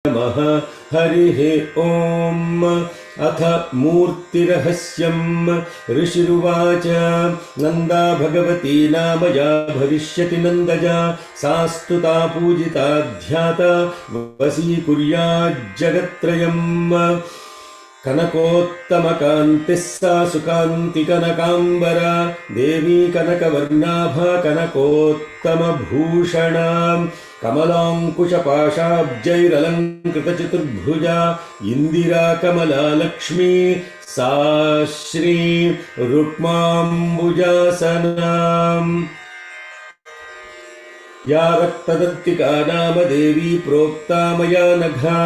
नमः। हरिः ॐ। अथ मूर्तिरहस्यम्। ऋषिरुवाच नन्दा भगवती नाम या भविष्यति नन्दजा सास्तुता पूजिता ध्याता वशीकुर्याज्जगत्त्रयम्। कनकोत्तमकान्तिः सा सुकान्तिकनकाम्बरा देवी कनकवर्णाभा कनकोत्तमभूषणा कमलाङ्कुशपाशाब्जैरलङ्कृतचतुर्भुजा इन्दिरा कमला लक्ष्मी सा श्री रुक्माम्बुजासना। या रक्तदन्तिका नाम देवी प्रोक्ता मया नघा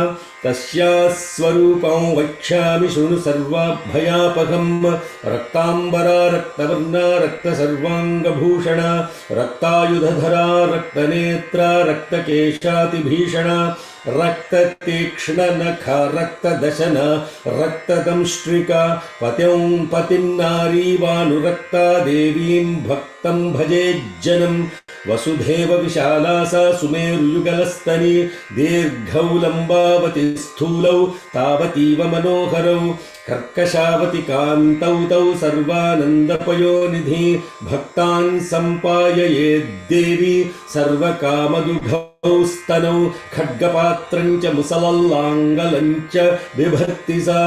तस्याः स्वरूपं वक्ष्यामि शृणु सर्वाभयापहम्। रक्ताम्बरा रक्तवर्णा रक्तसर्वाङ्गभूषणा रक्तायुधधरा रक्तनेत्रा रक्तकेशातिभीषणा रक्ततीक्ष्णनखा रक्तदशना रक्तदंष्ट्रिका पतिं नारीवानुरक्ता देवीं भक्तं भजेज्जनम्। वसुधैव विशाला सा सुमेरुयुगलस्तनी दीर्घौ लम्बावति स्थूलौ तावतीव मनोहरौ कर्कशावति कान्तौ तौ सर्वानन्दपयोनिधि भक्तान् सम्पाययेद्देवी सर्वकामदुघौ स्तनौ खड्गपात्रं च मुसलल्लाङ्गलं च बिभर्ति सा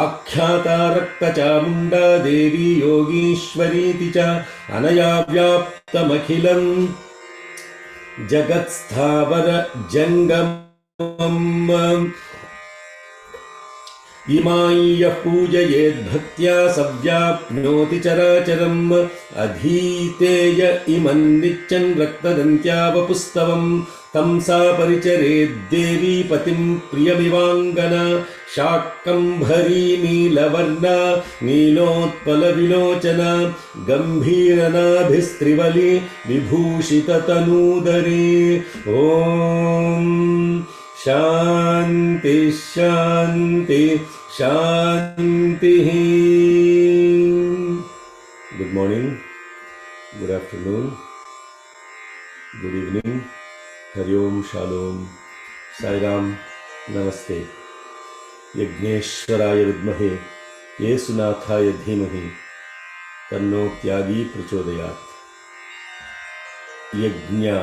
आख्याता रक्तचामुण्डा देवी योगीश्वरीति च अनया व्याप्तमखिलं जगत्स्थावर जङ्गमम्। इमां यः पूजयेद्भक्त्या सव्याप्नोति चराचरम्। अधीतेय इमं नित्यं रक्तदन्त्या वपुस्तवम् तं सा परिचरेद्देवी पतिं प्रियमिवाङ्गना शाकम्भरी नीलवर्णा नीलोत्पलविलोचना गम्भीरनाभिस्त्रिवली विभूषिततनूदरी। ॐ शान्ति शान्ति शान्तिः। Good morning, good afternoon, good evening. Hari Om Shalom, Sai Ram, Namaste. Yagneshwaraya vidmahe, Yesunathaya dhimahi, Tanno Tyagi prachodayat. Yajna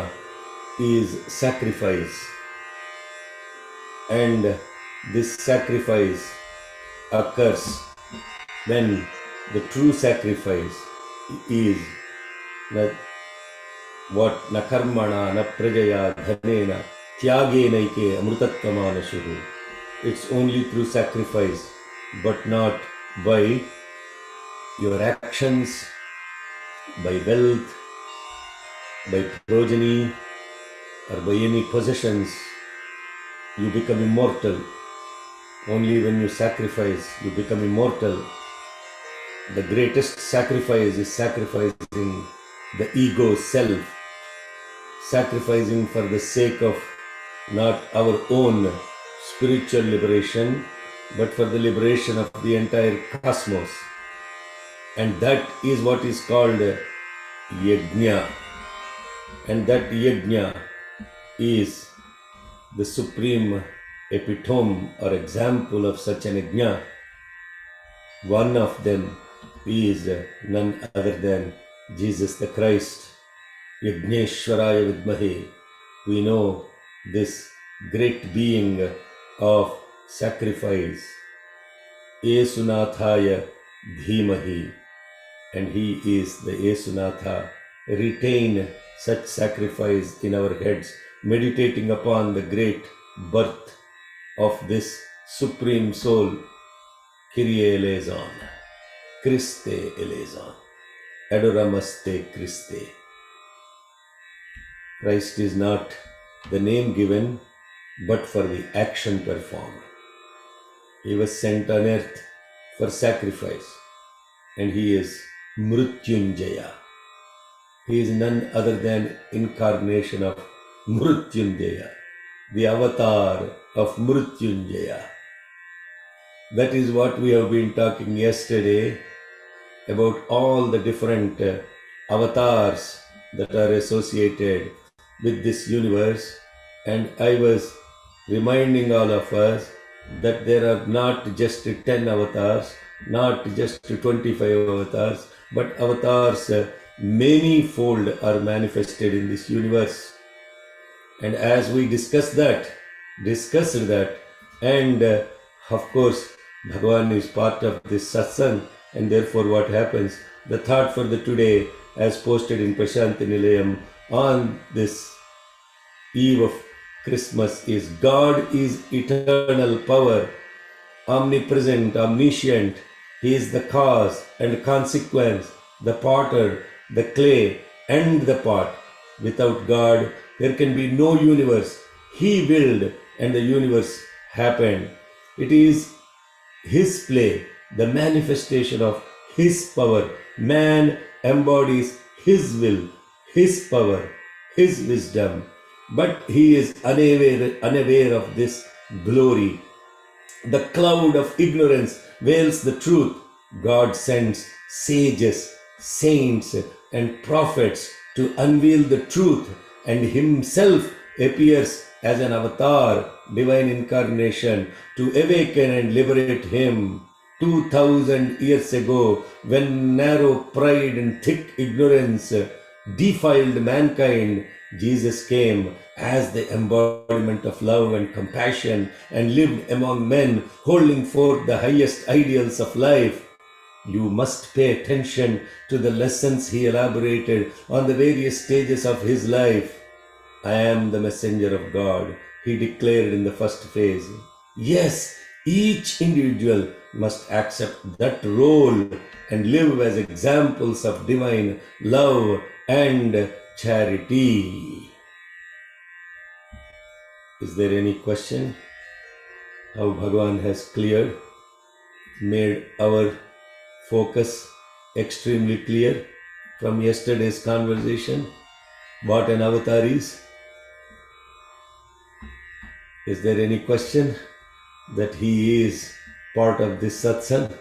is sacrifice, and this sacrifice occurs when the true sacrifice is that what na karmana na prajaya dhanena tyagenaike amrutatvamanashuhu. It's only through sacrifice, but not by your actions, by wealth, by progeny, or by any possessions. You become immortal. Only when you sacrifice, you become immortal. The greatest sacrifice is sacrificing the ego self, sacrificing for the sake of not our own spiritual liberation, but for the liberation of the entire cosmos. And that is what is called yajna. And that yajna is the supreme epitome or example of such an yajna. One of them is none other than Jesus the Christ. Yagneshwaraya vidmahe. We know this great being of sacrifice. Yesunathaya dhimahi. And he is the Yesunatha. Retain such sacrifice in our heads, meditating upon the great birth of this supreme soul. Kyrie eleison, Christe eleison, Adoramaste Christe. Christ is not the name given, but for the action performed. He was sent on earth for sacrifice, and he is Mrutyunjaya. He is none other than incarnation of Mrutyunjaya, the avatar of Mrutyunjaya. That is what we have been talking yesterday about all the different avatars that are associated with this universe, and I was reminding all of us that there are not just 10 avatars, not just 25 avatars, but avatars many-fold are manifested in this universe. And as we discussed that, and of course, Bhagavan is part of this satsang, and therefore what happens? The thought for the today, as posted in Prashanti Nilayam on this eve of Christmas, is God is eternal power, omnipresent, omniscient. He is the cause and consequence, the potter, the clay, and the pot. Without God, there can be no universe. He willed, and the universe happened. It is His play, the manifestation of His power. Man embodies His will, His power, His wisdom, but he is unaware of this glory. The cloud of ignorance veils the truth. God sends sages, saints, and prophets to unveil the truth, and Himself appears as an avatar, divine incarnation, to awaken and liberate Him. 2000 years ago, when narrow pride and thick ignorance defiled mankind, Jesus came as the embodiment of love and compassion and lived among men, holding forth the highest ideals of life. You must pay attention to the lessons he elaborated on the various stages of his life. I am the messenger of God, he declared in the first phase. Yes, each individual must accept that role and live as examples of divine love and charity. Is there any question? How Bhagavan has made our focus extremely clear from yesterday's conversation? What an avatar is? Is there any question that he is part of this satsang?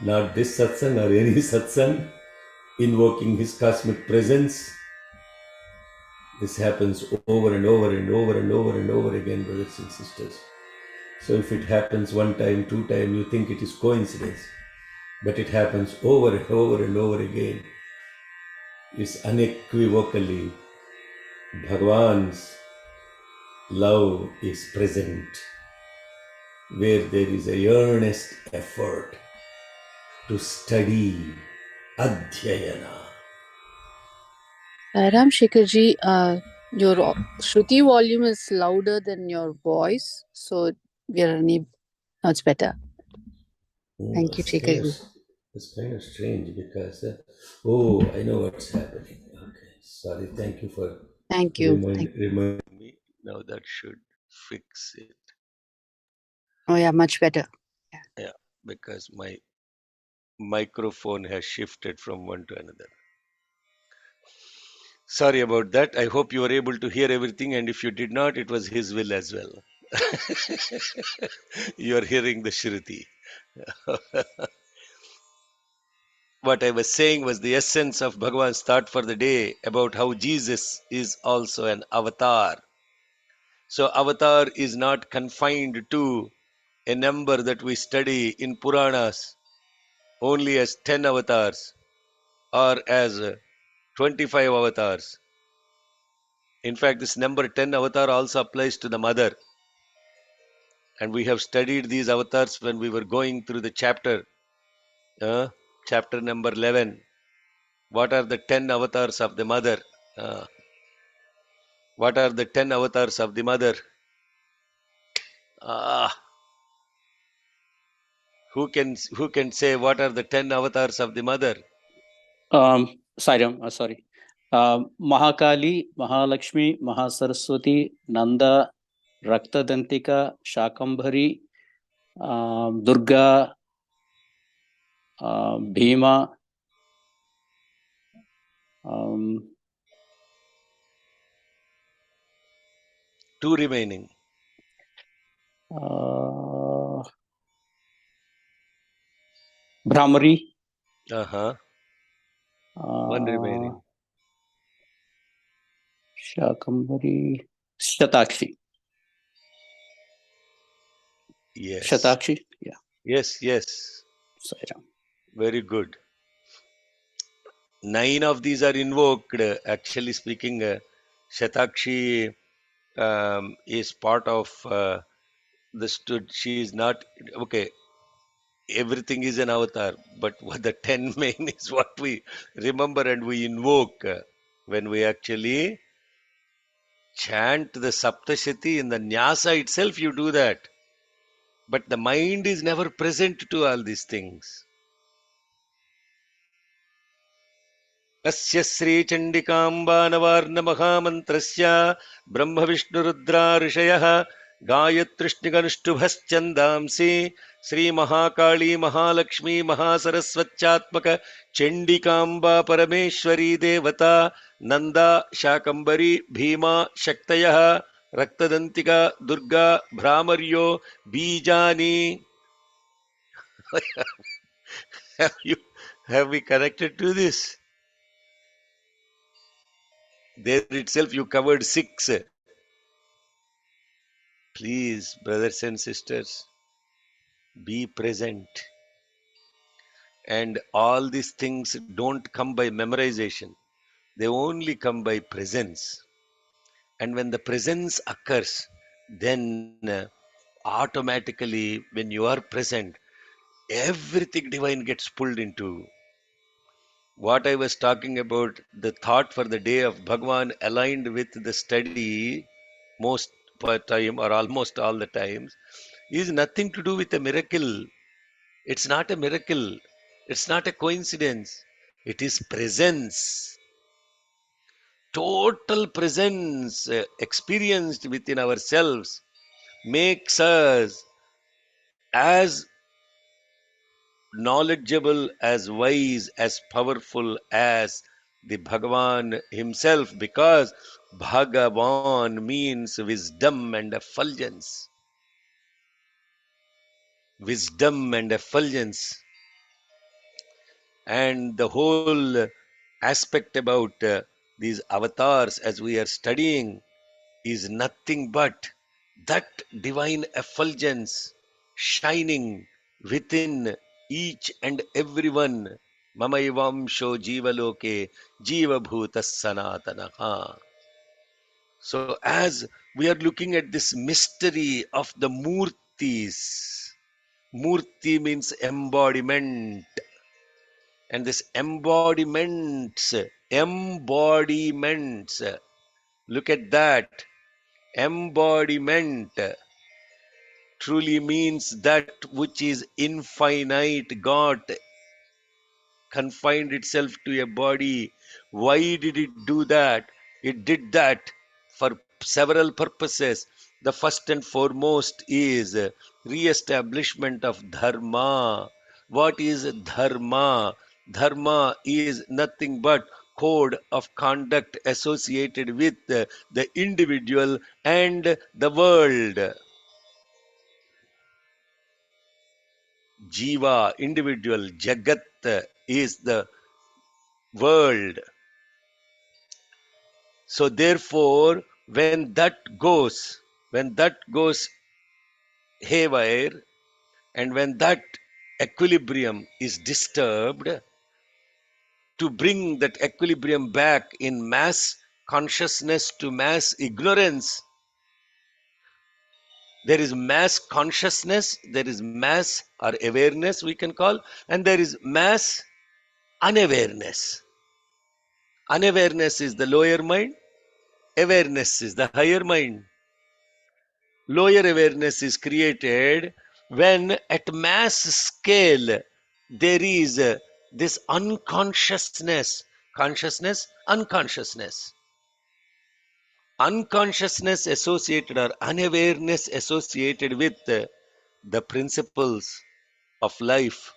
Not this satsang or any satsang, invoking his cosmic presence. This happens over and over and over and over and over again, brothers and sisters. So if it happens one time, two times, you think it is coincidence. But it happens over and over and over again. It's unequivocally Bhagavan's love is present, where there is a earnest effort to study Adhyayana. Ram Shekharji, your Shruti volume is louder than your voice, so we are now it's better. Thank you, Shekharji. It's kind of strange because, I know what's happening. Okay, sorry. Thank you for reminding me. Now that should fix it. Oh yeah, much better. Yeah, because my microphone has shifted from one to another. Sorry about that. I hope you were able to hear everything, and if you did not, it was His will as well. You are hearing the Shruti. What I was saying was the essence of Bhagavan's thought for the day about how Jesus is also an avatar. So, avatar is not confined to a number that we study in Puranas only as 10 avatars or as 25 avatars. In fact, this number 10 avatar also applies to the mother. And we have studied these avatars when we were going through the chapter number 11. What are the 10 avatars of the mother? What are the 10 avatars of the mother? Who can say what are the 10 avatars of the mother? Sorry. Mahakali, Mahalakshmi, Mahasaraswati, Nanda, Raktadantika, Shakambhari, Durga, Bhima, Two remaining. Brahmari. One remaining. Shakambhari, Shatakshi. Yes. Shatakshi. Yeah. Yes, yes. Sairam. Very good. 9 of these are invoked. Actually speaking, Shatakshi is part of the stud. She is not okay. Everything is an avatar, but what the 10 main is what we remember and we invoke when we actually chant the Saptashati in the Nyasa itself. You do that, but the mind is never present to all these things. अस्य श्रीचण्डिकाम्बानवार्णमहामन्त्रस्य ब्रह्मविष्णुरुद्रा ऋषयः गायत्रिष्णिकनुष्टुभश्चन्दांसि श्रीमहाकाली महालक्ष्मी महासरस्वत्यात्मक चण्डिकाम्बा परमेश्वरी देवता नन्दा शाकम्भरी भीमा शक्तयः रक्तदन्तिका दुर्गा भ्रामर्यो बीजानि. Have we connected to this? There itself you covered 6. Please, brothers and sisters, be present. And all these things don't come by memorization, they only come by presence. And when the presence occurs, then automatically, when you are present, everything divine gets pulled into. What I was talking about, the thought for the day of Bhagwan aligned with the study most per time or almost all the times is nothing to do with a miracle. It's not a miracle. It's not a coincidence. It is presence. Total presence experienced within ourselves makes us as knowledgeable, as wise, as powerful as the Bhagavan himself, because Bhagavan means wisdom and effulgence. Wisdom and effulgence. And the whole aspect about these avatars as we are studying is nothing but that divine effulgence shining within each and every one. Mamayvamsho jivaloke jivabhutas sanatanaha. So as we are looking at this mystery of the murtis, murti means embodiment. And this embodiments, look at that. Embodiment truly means that which is infinite got confined itself to a body. Why did it do that? It did that for several purposes. The first and foremost is re-establishment of dharma. What is dharma? Dharma is nothing but code of conduct associated with the individual and the world. Jiva, individual, Jagat is the world. So therefore, when that goes haywire, and when that equilibrium is disturbed, to bring that equilibrium back in mass consciousness to mass ignorance, there is mass consciousness, there is mass or awareness we can call, and there is mass unawareness. Unawareness is the lower mind, awareness is the higher mind. Lower awareness is created when at mass scale there is this unconsciousness, consciousness, unconsciousness. Unconsciousness associated or unawareness associated with the principles of life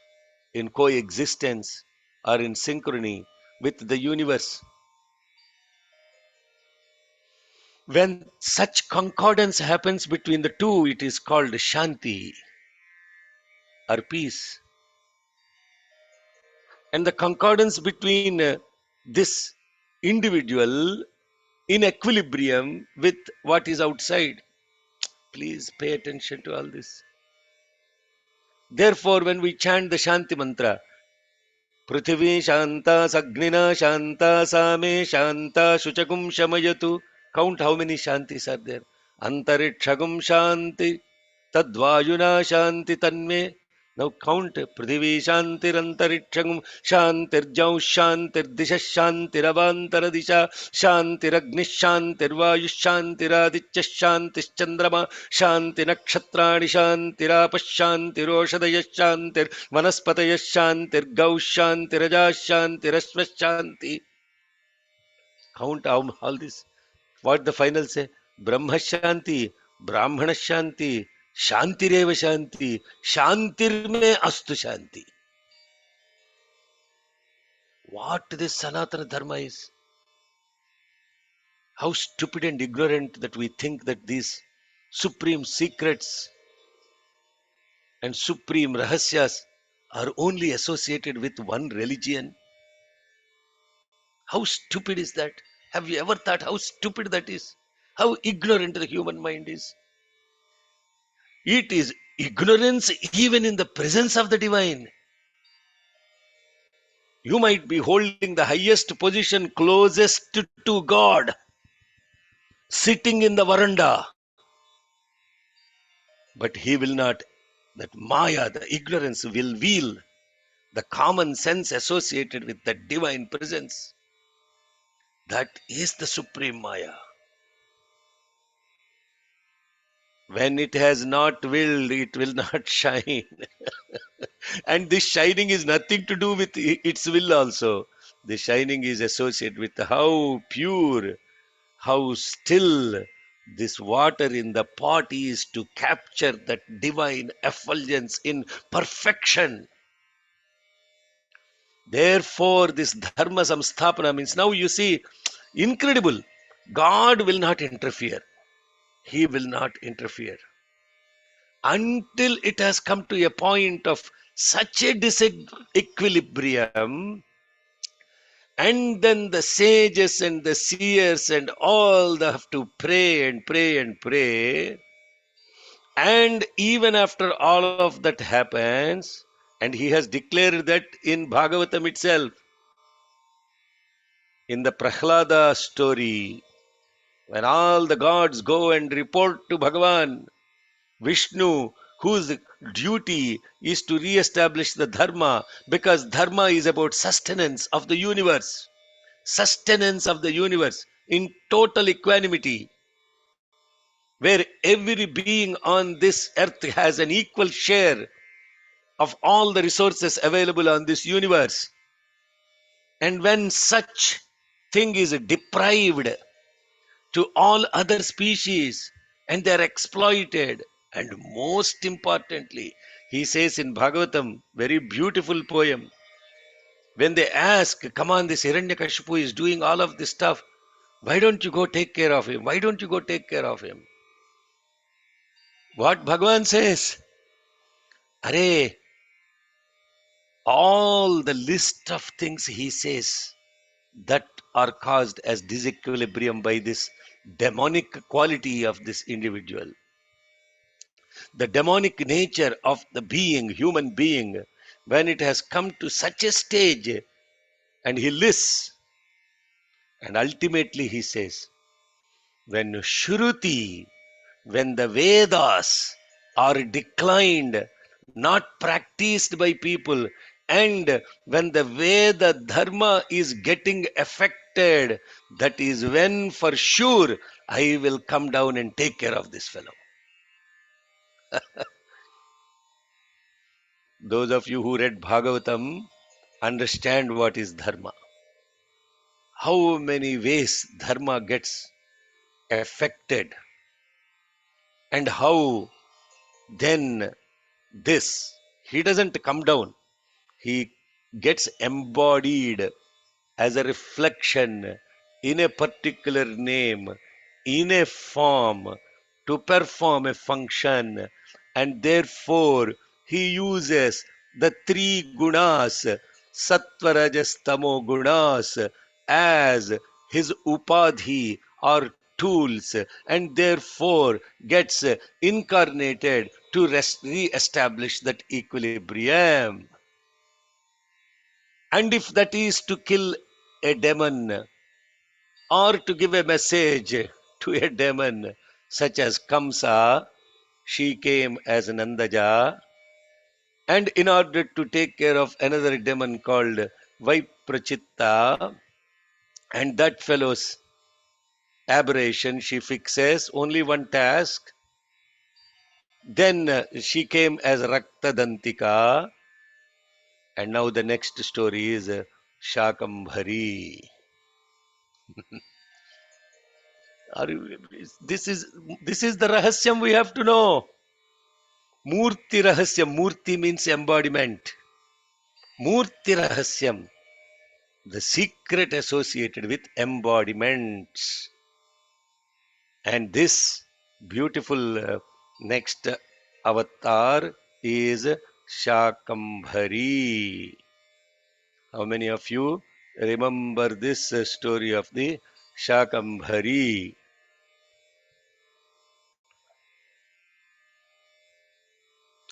in coexistence or in synchrony with the universe. When such concordance happens between the two, it is called Shanti or peace. And the concordance between this individual in equilibrium with what is outside. Please pay attention to all this. Therefore, when we chant the Shanti mantra, Prithvi Shanta Sagnina Shanta Same Shanta Shuchagum Shamayatu. Count how many Shantis are there. Antarikshagum Shanti Tadvayuna Shanti Tanme. Now count Prithvi Shantir Antarikshagum Shantir Jau Shantir Disha Shantir Avantara Disha Shantir Agnish Shantir Vayu Shantir Aditya Shantis Chandrama Shanti Nakshatrani Shantira Pashantiroshadaya Shantir Vanaspataya Shantir Gau Shanti Raja Shanti Rashva Shanti. Count all this. What the final say? Brahma Shanti, Brahmana Shanti, Shantireva Shanti, Shantirme Astu Shanti. What this Sanatana Dharma is? How stupid and ignorant that we think that these supreme secrets and supreme rahasyas are only associated with one religion. How stupid is that? Have you ever thought how stupid that is? How ignorant the human mind is? It is ignorance even in the presence of the divine. You might be holding the highest position closest to God, sitting in the veranda, but he will not, that Maya, the ignorance will wheel the common sense associated with the divine presence. That is the supreme Maya. When it has not willed, it will not shine. And this shining is nothing to do with its will also. The shining is associated with how pure, how still this water in the pot is to capture that divine effulgence in perfection. Therefore, this dharma samsthapana means, now you see, incredible. God will not interfere. He will not interfere until it has come to a point of such a disequilibrium, and then the sages and the seers and all they have to pray and pray and pray. And even after all of that happens, and he has declared that in Bhagavatam itself, in the Prahlada story, when all the gods go and report to Bhagavan, Vishnu, whose duty is to re-establish the dharma, because dharma is about sustenance of the universe, in total equanimity, where every being on this earth has an equal share of all the resources available on this universe. And when such thing is deprived to all other species and they are exploited, and most importantly, he says in Bhagavatam, very beautiful poem, when they ask, come on, this Hiranyakashipu is doing all of this stuff, why don't you go take care of him? Why don't you go take care of him? What Bhagavan says? Arey, all the list of things he says that are caused as disequilibrium by this demonic quality of this individual. The demonic nature of the being, human being, when it has come to such a stage, and he lists, and ultimately he says, when Shruti, when the Vedas are declined, not practiced by people, and when the Veda Dharma is getting affected, that is when for sure I will come down and take care of this fellow. Those of you who read Bhagavatam understand what is Dharma. How many ways Dharma gets affected, and how then this, he doesn't come down, he gets embodied as a reflection in a particular name, in a form, to perform a function, and therefore he uses the three gunas, sattva, rajas, tamo gunas, as his upadhi or tools, and therefore gets incarnated to re-establish that equilibrium. And if that is to kill a demon or to give a message to a demon such as Kamsa, she came as Nandaja, and in order to take care of another demon called Vaiprachitta, and that fellow's aberration, she fixes only one task. Then she came as Raktadantika, and now the next story is Shakambhari. This is the Rahasyam we have to know. Murti Rahasyam. Murti means embodiment. Murti Rahasyam, the secret associated with embodiments. And this beautiful next avatar is Shakambhari. How many of you remember this story of the Shakambhari?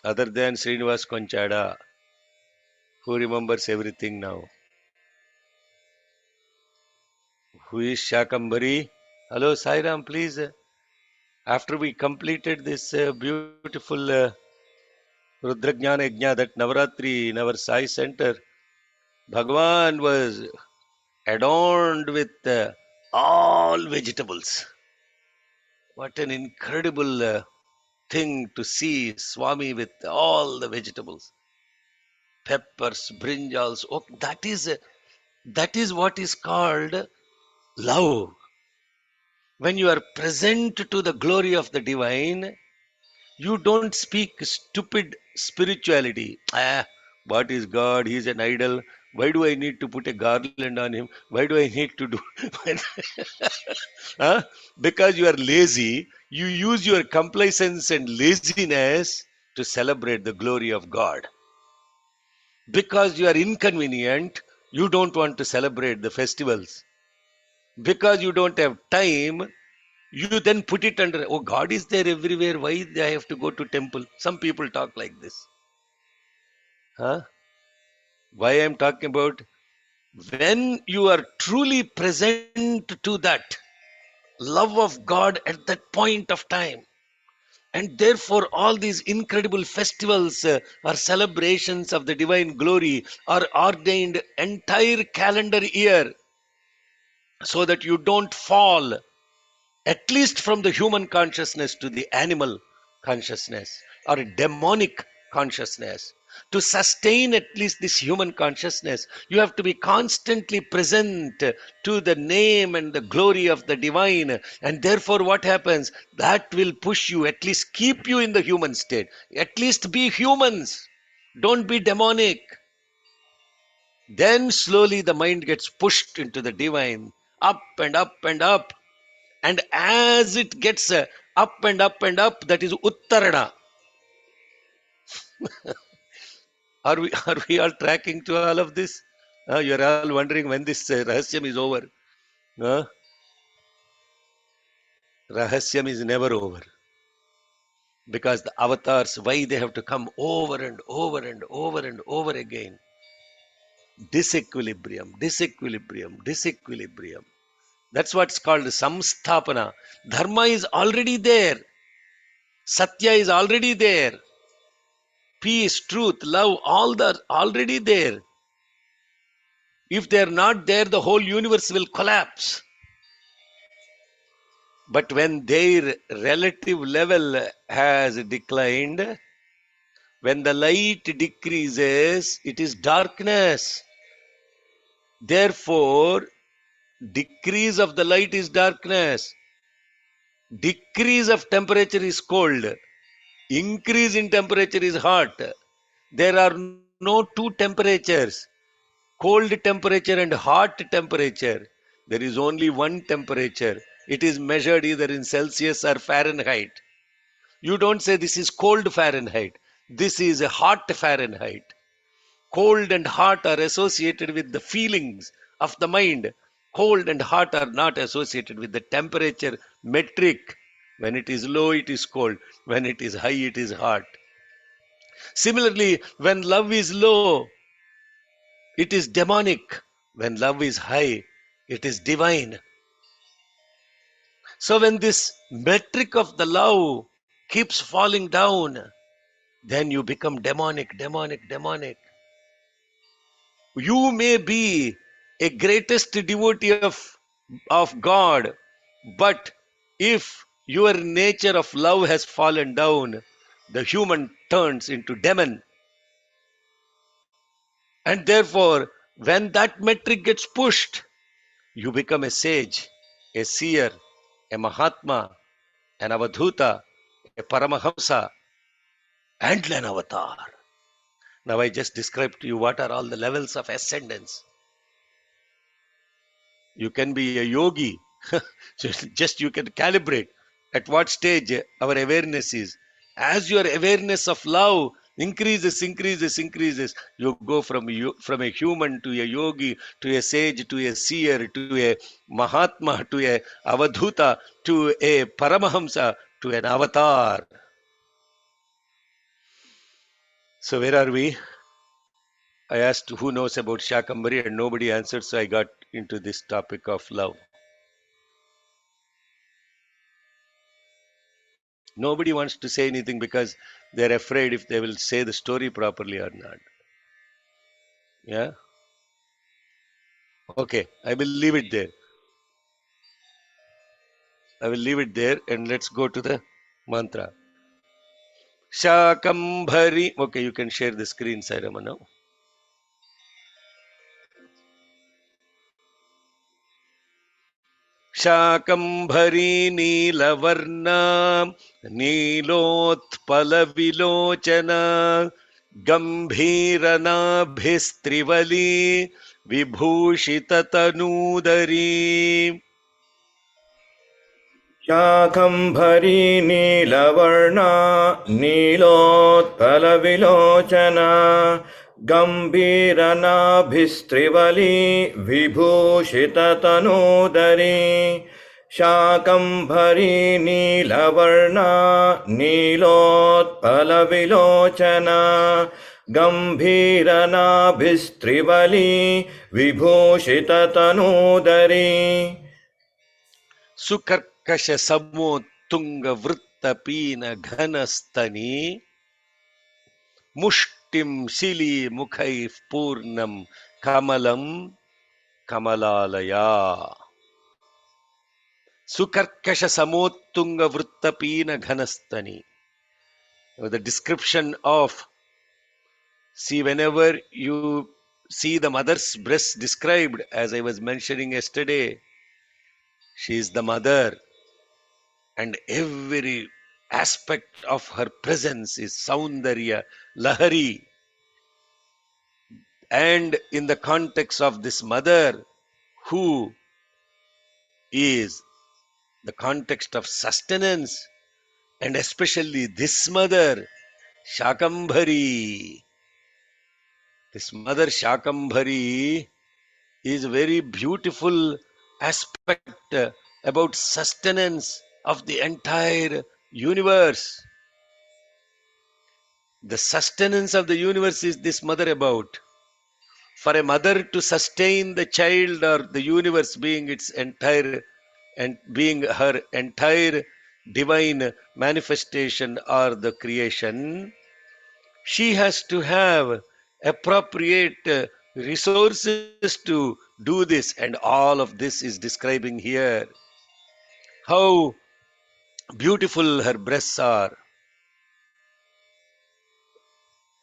Other than Srinivas Konchada, who remembers everything now? Who is Shakambhari? Hello, Sairam, please. After we completed this beautiful Rudrajnana Yajna, that Navaratri in our Sai Center, Bhagavan was adorned with all vegetables. What an incredible thing to see Swami with all the vegetables. Peppers, brinjals. Oh, that is what is called love. When you are present to the glory of the divine, you don't speak stupid spirituality. What is God? He is an idol. Why do I need to put a garland on him? Why do I need to do? Huh? Because you are lazy, you use your complacence and laziness to celebrate the glory of God. Because you are inconvenient, you don't want to celebrate the festivals. Because you don't have time, you then put it under, oh, God is there everywhere. Why I have to go to temple? Some people talk like this. Huh? Why I am talking about? When you are truly present to that love of God at that point of time, and therefore all these incredible festivals or celebrations of the divine glory are ordained entire calendar year, so that you don't fall at least from the human consciousness to the animal consciousness or a demonic consciousness. To sustain at least this human consciousness, you have to be constantly present to the name and the glory of the divine. And therefore, what happens? That will push you, at least keep you in the human state. At least be humans. Don't be demonic. Then slowly the mind gets pushed into the divine, up and up and up. And as it gets up and up and up, that is Uttarana. Are we all tracking to all of this? You're all wondering when this Rahasyam is over. Rahasyam is never over. Because the avatars, why they have to come over and over and over and over again? Disequilibrium, disequilibrium, disequilibrium. That's what's called samsthapana. Dharma is already there. Satya is already there. Peace, truth, love, all that already there. If they're not there, the whole universe will collapse. But when their relative level has declined, when the light decreases, it is darkness. Therefore, decrease of the light is darkness. Decrease of temperature is cold. Increase in temperature is hot. There are no two temperatures, cold temperature and hot temperature. There is only one temperature. It is measured either in Celsius or Fahrenheit. You don't say this is cold Fahrenheit. This is a hot Fahrenheit. Cold and hot are associated with the feelings of the mind. Cold and hot are not associated with the temperature metric. When it is low, it is cold. When it is high, it is hot. Similarly, when love is low, it is demonic. When love is high, it is divine. So when this metric of the love keeps falling down, then you become demonic, demonic, demonic. You may be a greatest devotee of God, but if your nature of love has fallen down, the human turns into demon. And therefore, when that metric gets pushed, you become a sage, a seer, a Mahatma, an Avadhuta, a Paramahamsa, and an avatar. Now I just described to you what are all the levels of ascendance. You can be a yogi. Just you can calibrate at what stage our awareness is. As your awareness of love increases, you go from a human to a yogi, to a sage, to a seer, to a Mahatma, to a Avadhuta, to a Paramahamsa, to an avatar. So where are we? I asked who knows about Shakambari and nobody answered, so I got into this topic of love. Nobody wants to say anything because they're afraid if they will say the story properly or not. Yeah? Okay, I will leave it there. I will leave it there and let's go to the mantra. Shakambhari. Okay, you can share the screen, Sairama, now. Shakambhari नीलवर्णा नीलोत्पलविलोचना गम्भीरनाभिस्त्रिवली विभूषिततनूदरी Shakambhari नीलवर्णा नीलोत्पलविलोचना गम्भीरनाभिस्त्रिवली विभूषिततनूदरी Shakambhari नीलवर्णा नीलोत्पलविलोचना गम्भीरनाभिस्त्रिवली विभूषिततनूदरी सुकर्कश समोत्तुंग वृत्तपीन घनस्तनी मुष्टिं शिली मुखैः पूर्णं कमलं कमलालया सुकर्कश समोत्तुंग वृत्तपीन घनस्तनी. The description of, see, whenever you see the mother's breast described, as I was mentioning yesterday, she is the mother and every aspect of her presence is Saundarya, Lahari. And in the context of this mother, who is the context of sustenance, and especially this mother, Shakambhari. This mother Shakambhari is a very beautiful aspect about sustenance of the entire universe. The sustenance of the universe is this mother about. For a mother to sustain the child or the universe being its entire and being her entire divine manifestation or the creation, she has to have appropriate resources to do this, and all of this is describing here. How beautiful her breasts are,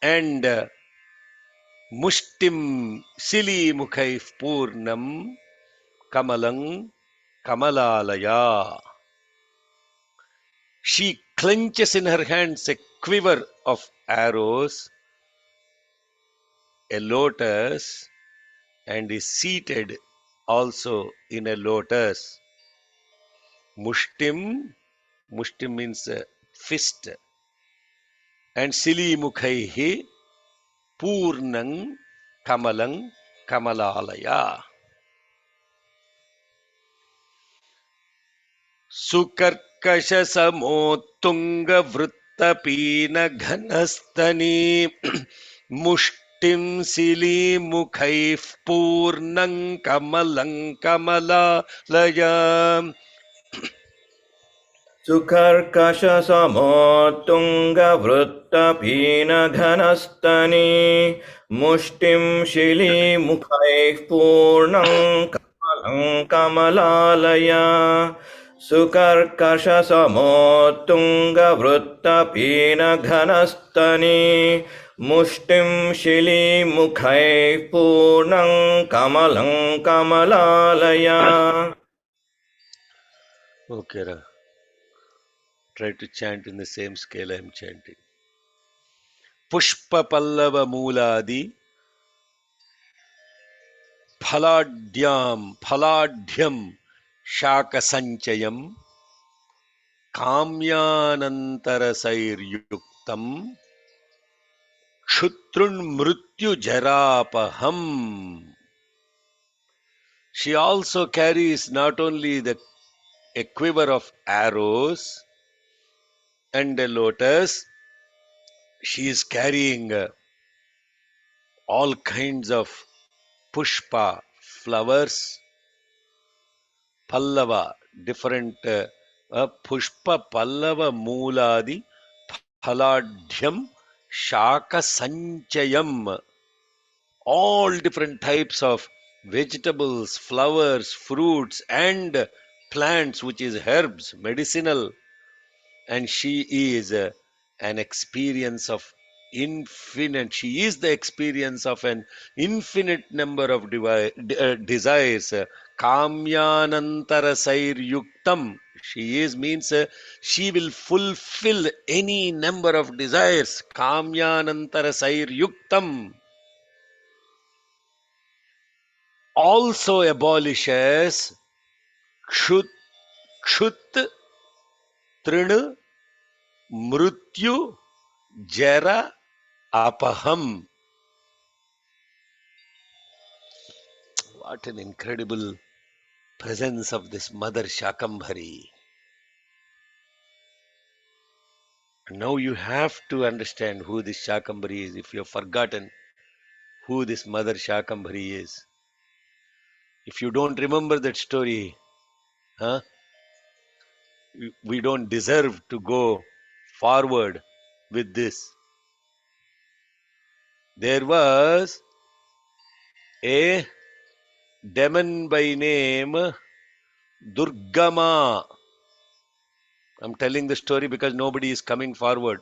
and mushtim sili mukhaif purnam kamalang kamalalaya. She clenches in her hands a quiver of arrows, a lotus, and is seated also in a lotus. Mushtim means fist. And sili mukhaihi purnang kamalang kamalalaya. सुकर्कशसमोत्तुङ्गवृत्तपीनघनस्तनी मुष्टिं शिलीमुखैः पूर्णं कमलं कमलालया सुखर्कशसमोत्तुङ्गवृत्तपीनघनस्तनी मुष्टिं शिलीमुखैः पूर्णं कमलं कमलालया सुकर्कशसमोत्तुङ्गवृत्तपीनघनस्तनी मुष्टिं शिलीमुखैः पूर्णं कमलं कमलालया. Okay, try to chant in the same scale I am chanting. Pushpa Pallava Mooladi Phaladhyam Shakasanchayam Kamyanantarasair-yuktam Kshutrun Mrityu Jarapaham. She also carries not only a quiver of arrows and a lotus, she is carrying all kinds of pushpa, flowers, pallava, different pushpa, pallava, mooladi, phaladhyam, shaka sanchayam, all different types of vegetables, flowers, fruits, and plants, which is herbs, medicinal. And she is an experience of infinite, she is the experience of an infinite number of desires. Kamyanantara sair yuktam, she is means she will fulfill any number of desires. Kamyanantara sair yuktam also abolishes kshut trina mrityu jara apaham. What an incredible presence of this Mother Shakambhari. Now you have to understand who this Shakambhari is. If you have forgotten who this Mother Shakambhari is, if you don't remember that story, huh, we don't deserve to go forward with this. There was a demon by name Durgama. I'm telling the story because nobody is coming forward.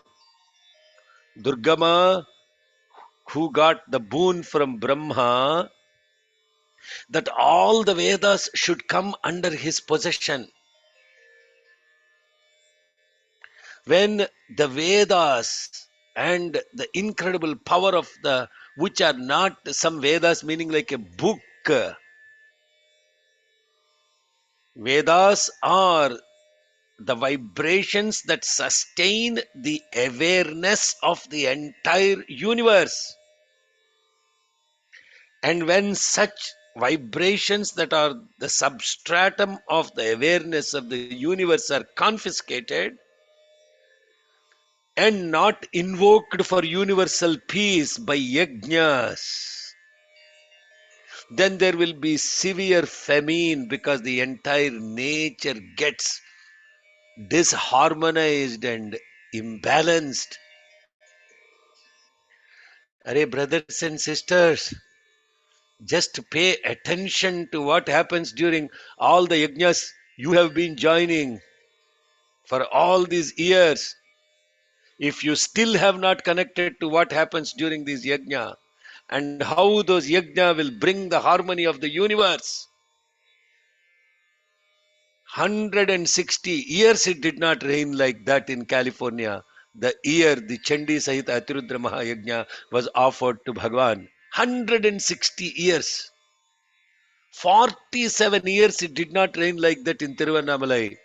Durgama, who got the boon from Brahma that all the Vedas should come under his possession. When the Vedas and the incredible power of the, which are not some Vedas meaning like a book, Vedas are the vibrations that sustain the awareness of the entire universe. And when such vibrations that are the substratum of the awareness of the universe are confiscated and not invoked for universal peace by yajnas, then there will be severe famine because the entire nature gets disharmonized and imbalanced. Arey, brothers and sisters, just pay attention to what happens during all the yajnas you have been joining for all these years. If you still have not connected to what happens during these yajna and how those yajna will bring the harmony of the universe, 160 years it did not rain like that in California. The year the Chandi Sahita Atirudra Mahayajna was offered to Bhagwan. 160 years. 47 years it did not rain like that in Tiruvannamalai.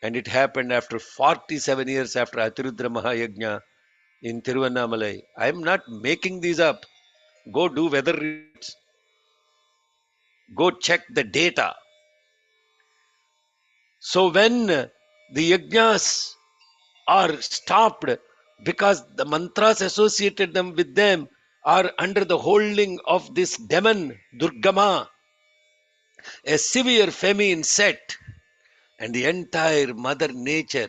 And it happened after 47 years after Atirudra Mahayajna in Tiruvannamalai. I am not making these up. Go do weather reports. Go check the data. So when the yajnas are stopped because the mantras associated them with them are under the holding of this demon Durgama, a severe famine set, and the entire mother nature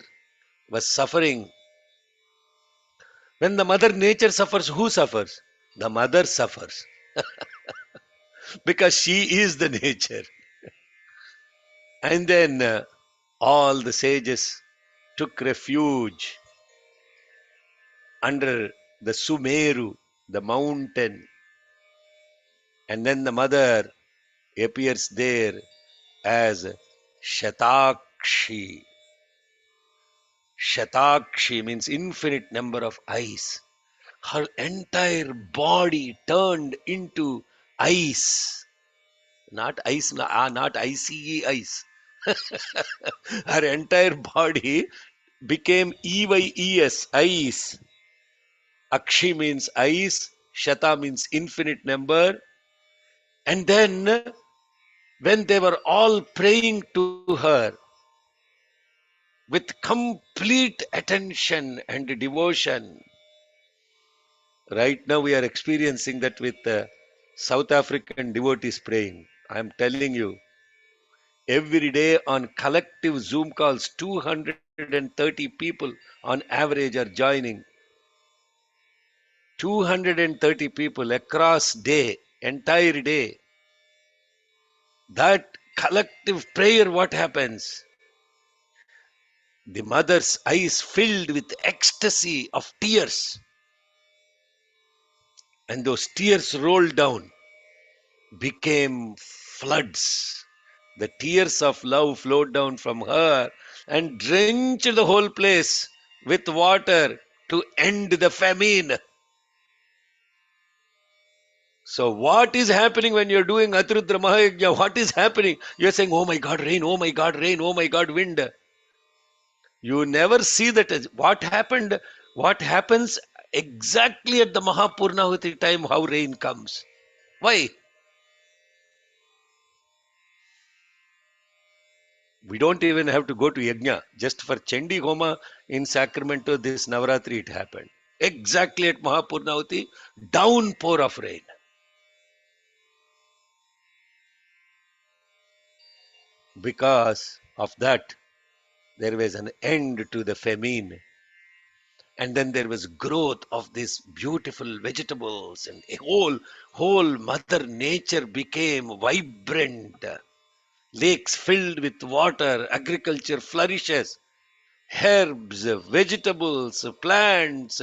was suffering. When the mother nature suffers, who suffers? The mother suffers because she is the nature. And then all the sages took refuge under the Sumeru, the mountain. And then the mother appears there as Shatakshi. Shatakshi means infinite number of eyes. Her entire body turned into ice. Not ice, not ICE ice. Her entire body became EYES, ice. Akshi means ice, Shata means infinite number. And then when they were all praying to her with complete attention and devotion, right now we are experiencing that with South African devotees praying. I am telling you, every day on collective Zoom calls, 230 people on average are joining. 230 people across day, entire day. That collective prayer, what happens? The mother's eyes filled with ecstasy of tears, and those tears rolled down, became floods. The tears of love flowed down from her and drenched the whole place with water to end the famine. So what is happening when you're doing Atrudra Mahayajna? What is happening? You're saying, oh my God, rain, oh my God, rain, oh my God, wind. You never see that. What happened? What happens exactly at the Mahapurnahuti time, how rain comes? Why? We don't even have to go to Yajna. Just for Chandi Homa in Sacramento this Navaratri it happened. Exactly at Mahapurnahuti, downpour of rain. Because of that, there was an end to the famine. And then there was growth of these beautiful vegetables, and a whole mother nature became vibrant. Lakes filled with water, agriculture flourishes, herbs, vegetables, plants,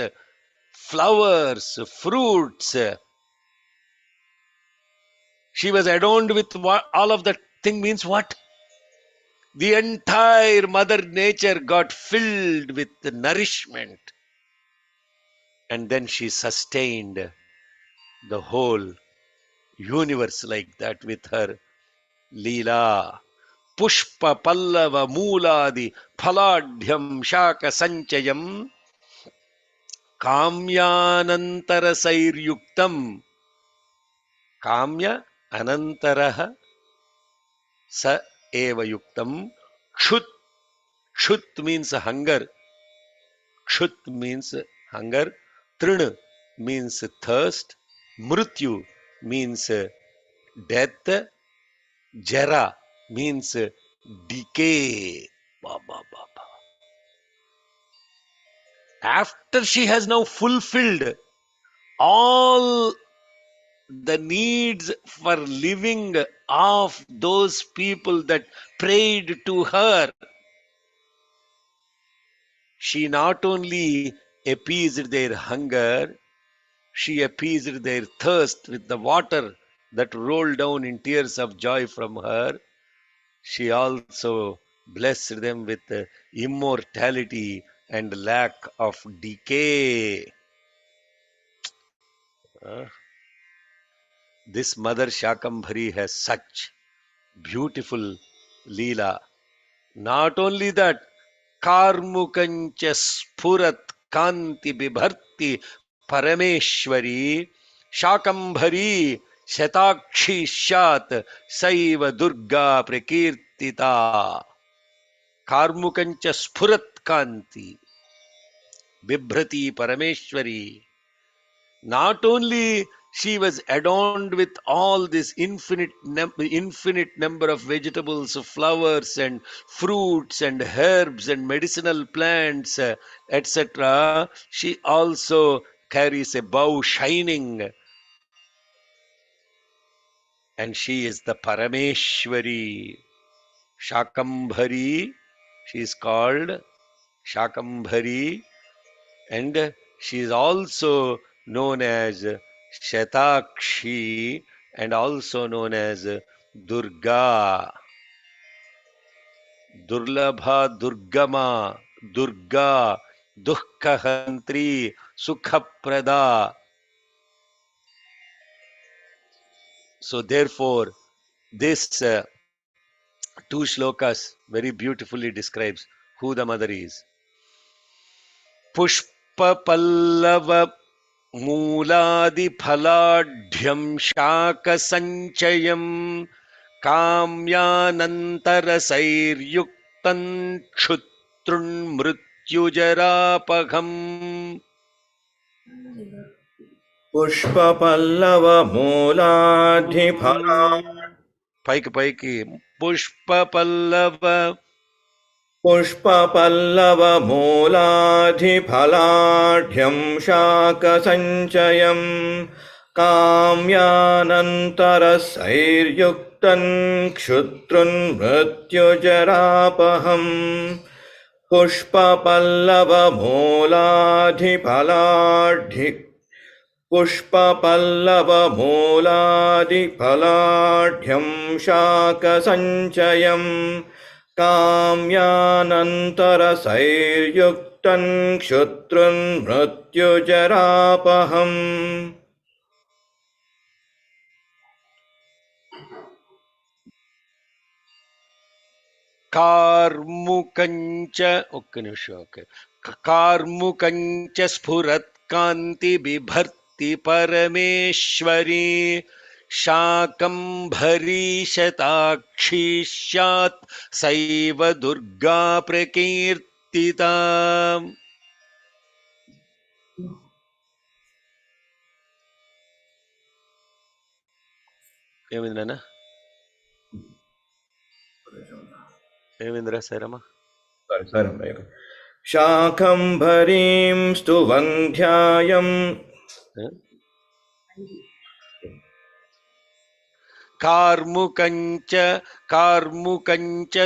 flowers, fruits. She was adorned with what, all of that thing means what? The entire mother nature got filled with the nourishment. And then she sustained the whole universe like that with her Leela. Pushpa Pallava Mooladi Phaladhyam Shaka Sanchayam Kamyanantara Sairyuktam. Kamya Anantaraha Sa Eva Yuktam. Kshut. Kshut means hunger. Kshut means hunger. Trina means thirst. Mrityu means death. Jara means decay. Ba, ba, ba, ba. After she has now fulfilled all the needs for living of those people that prayed to her, she not only appeased their hunger, she appeased their thirst with the water that rolled down in tears of joy from her. She also blessed them with immortality and lack of decay. This mother Shakambhari has such beautiful Leela. Not only that, Karmukancha Spurat Kanti Bibharti Parameshwari Shakambhari Shatakshi Shat Saiva Durga Prakirtita. Karmukancha Sphurat Kanti, Bibhrati Parameshwari. Not only she was adorned with all this infinite number of vegetables, flowers and fruits and herbs and medicinal plants, etc. She also carries a bow shining, and she is the Parameshwari. Shakambhari, she is called Shakambhari, and she is also known as Shatakshi and also known as Durga. Durlabha Durgama, Durga, Dukkahantri, Sukhaprada. So therefore, this two shlokas very beautifully describes who the mother is. पुष्पपल्लव मूलादिफलाढ्यं शाकसञ्चयं काम्यानन्तरसैर्युक्तं क्षुत्रुन्मृत्युजरापघम्. पुष्पपल्लवमूलाधिफला పైకి పైకి పుష్పపల్లవ पुष्पपल्लवमूलाधिफलाढ्यं शाकसञ्चयं काम्यानन्तरसैर्युक्तं क्षुत्रुन्मृत्युजरापहम्. पुष्पपल्लवमूलाधिफलाढ्यं शाकसञ्चयं काम्यानन्तरसैर्युक्तं क्षुत्रुन्मृत्युजरापहम्. కార్ముకంచ ఒక్క నిమిషం okay కార్ముకంచ స్ఫురత్ కాంతి బిభర్తి పరమేశ్వరి శాకంభరీ శతాక్షి స్యాత్ సైవ దుర్గా ప్రకీర్తిత. ఏమైంది నాన్న, ఏమైందిరా సైరమ్మ? शाकम्भरीं स्तुवन्ध्यायम् कार्मुकञ्च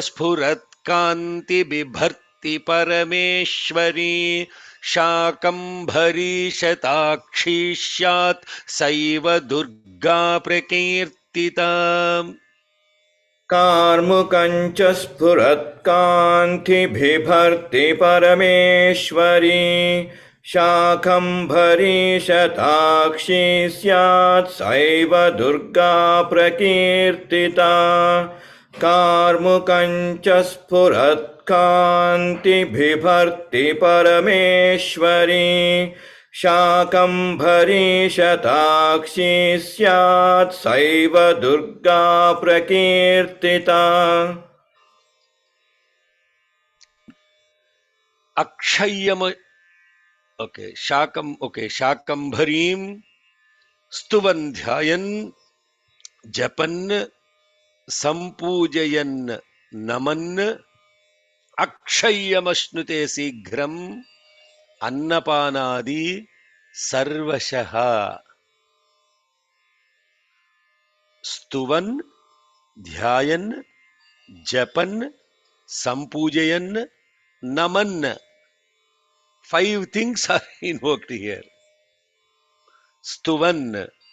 स्फुरत् कान्ति बिभर्ति परमेश्वरी शाकम्भरी शताक्षी स्यात् सैव दुर्गा प्रकीर्तिता. कार्मुकञ्च स्फुरत्कान्तिबिभर्ति परमेश्वरी शाकम्भरी शताक्षी स्यात् सैव दुर्गा प्रकीर्तिता. कार्मुकञ्च स्फुरत्कान्तिबिभर्ति परमेश्वरी शाकम्भरी शताक्षी स्यात् सैव दुर्गा प्रकीर्तिता. अक्षय्यम शाकम्भरीं स्तुवन् ध्यायन् जपन् संपूजयन् नमन् अक्षय्यमश्नुते शीघ्रम् अन्नपानादि सर्वशः. स्तुवन् ध्यायन् जपन् संपूजयन् naman. 5 things are invoked here. Stuvan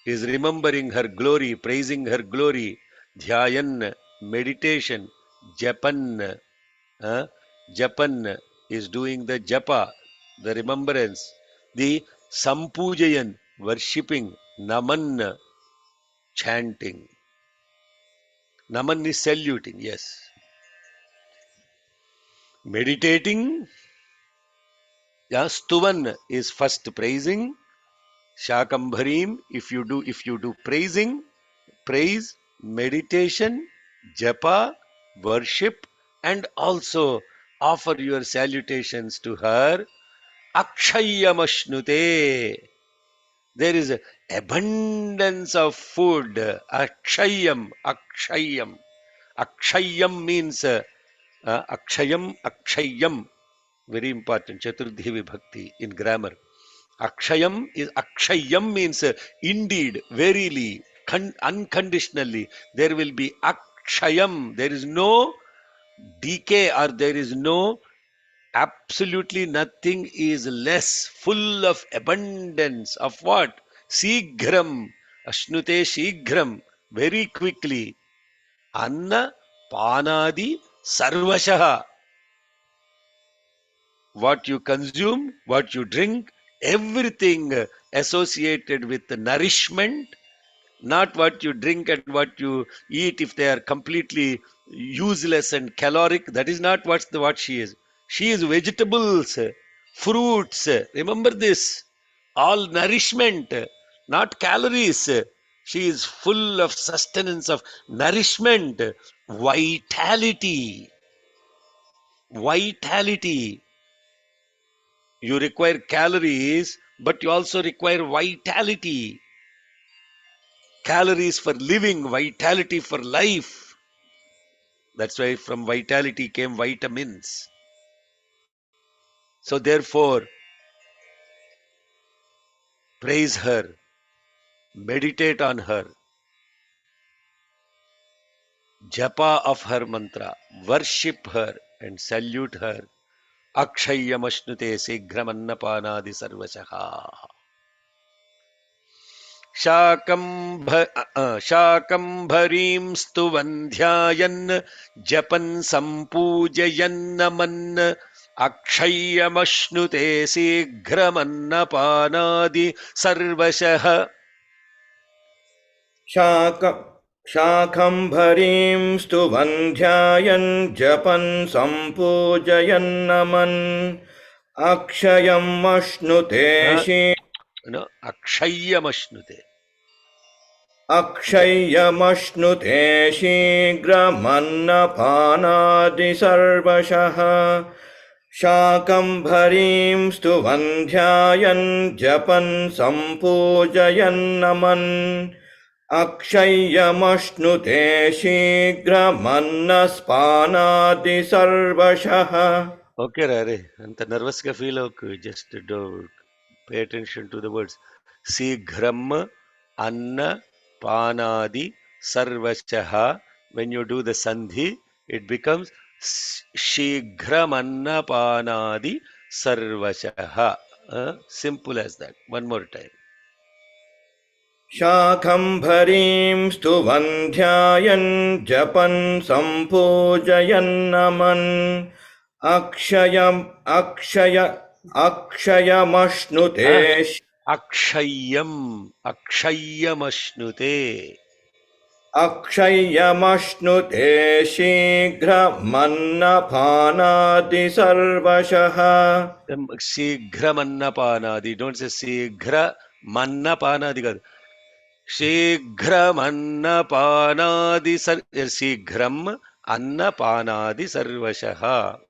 is remembering her glory, praising her glory. Dhyayan, meditation. Japan, japan is doing the japa, the remembrance. The sampujayan, worshipping. Naman, chanting. Naman is saluting, yes. Meditating. Yeah, Stuvan is first praising. Shakambharim, if you do praising, praise, meditation, japa, worship, and also offer your salutations to her. Akshayamashnute. There is abundance of food. Akshayam, akshayam. Akshayam means akshayam. Very important. Chaturdhi vibhakti in grammar. Akshayam means indeed, verily, unconditionally. There will be akshayam. There is no decay, or there is no, absolutely nothing is less, full of abundance of what? Sighram, ashnute shighram, very quickly. Anna panadi sarvashaha. What you consume, what you drink, everything associated with the nourishment, not what you drink and what you eat if they are completely useless and caloric. That is not what she is. She is vegetables, fruits. Remember this. All nourishment, not calories. She is full of sustenance, of nourishment, vitality. Vitality. You require calories, but you also require vitality. Calories for living, vitality for life. That's why from vitality came vitamins. So therefore, praise her, meditate on her, japa of her mantra, worship her and salute her. Akshayamashnute sighramannapanadi sarvashaha. शाकम्भरीं स्तुवन्ध्यायन् जपन् सम्पूजयन्नमन् अक्षय्यमश्नुते शीघ्रमन्नपानादि सर्वशः. शाकम्भरीं स्तुवन्ध्यायन् जपन् सम्पूजयन्नमन् अक्षयम् अश्नुते अक्षय्यमश्नुते. अक्षय्यमश्नुते शीघ्रमन्नपानादि सर्वशः. शाकम्भरीं स्तुवन्ध्यायन् जपन् सम्पूजयन्नमन् अक्षय्यमश्नुते शीघ्रमन्नपानादि सर्वशः. Okay, Rare. And the nervous ka feel okay. Just do pay attention to the words. Sighram anna panadi sarvashaha. When you do the sandhi, it becomes shighram anna panadi sarvashaha. Simple as that. One more time. शाकम्भरीं स्तुवन्ध्यायन् जपन् सम्पूजयन्नमन् अक्षयमश्नुते अक्षय्यमश्नुते शीघ्रमन्नपानादि सर्वशः. शीघ्रमन्नपानादि. Don't say शीघ्रमन्नपानादि. शीघ्रमन्नपानादि शीघ्रम अन्नपानादि सर्वशः.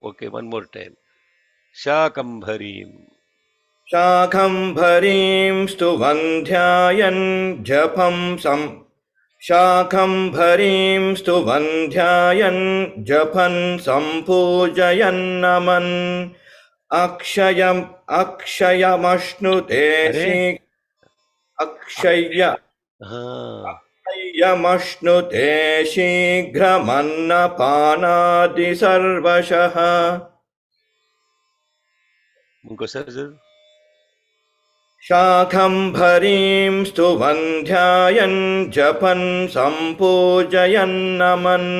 Okay, one more time. शाकम्भरीं स्तुवन्ध्यायन् जपन् सम्पूजयन्नमन् अक्षयमश्नुते अक्षय्यमश्नुते शीघ्रमन्नपानादि सर्वशः. शाकम्भरीं स्तुवन्ध्यायन् जपन् सम्पूजयन्नमन्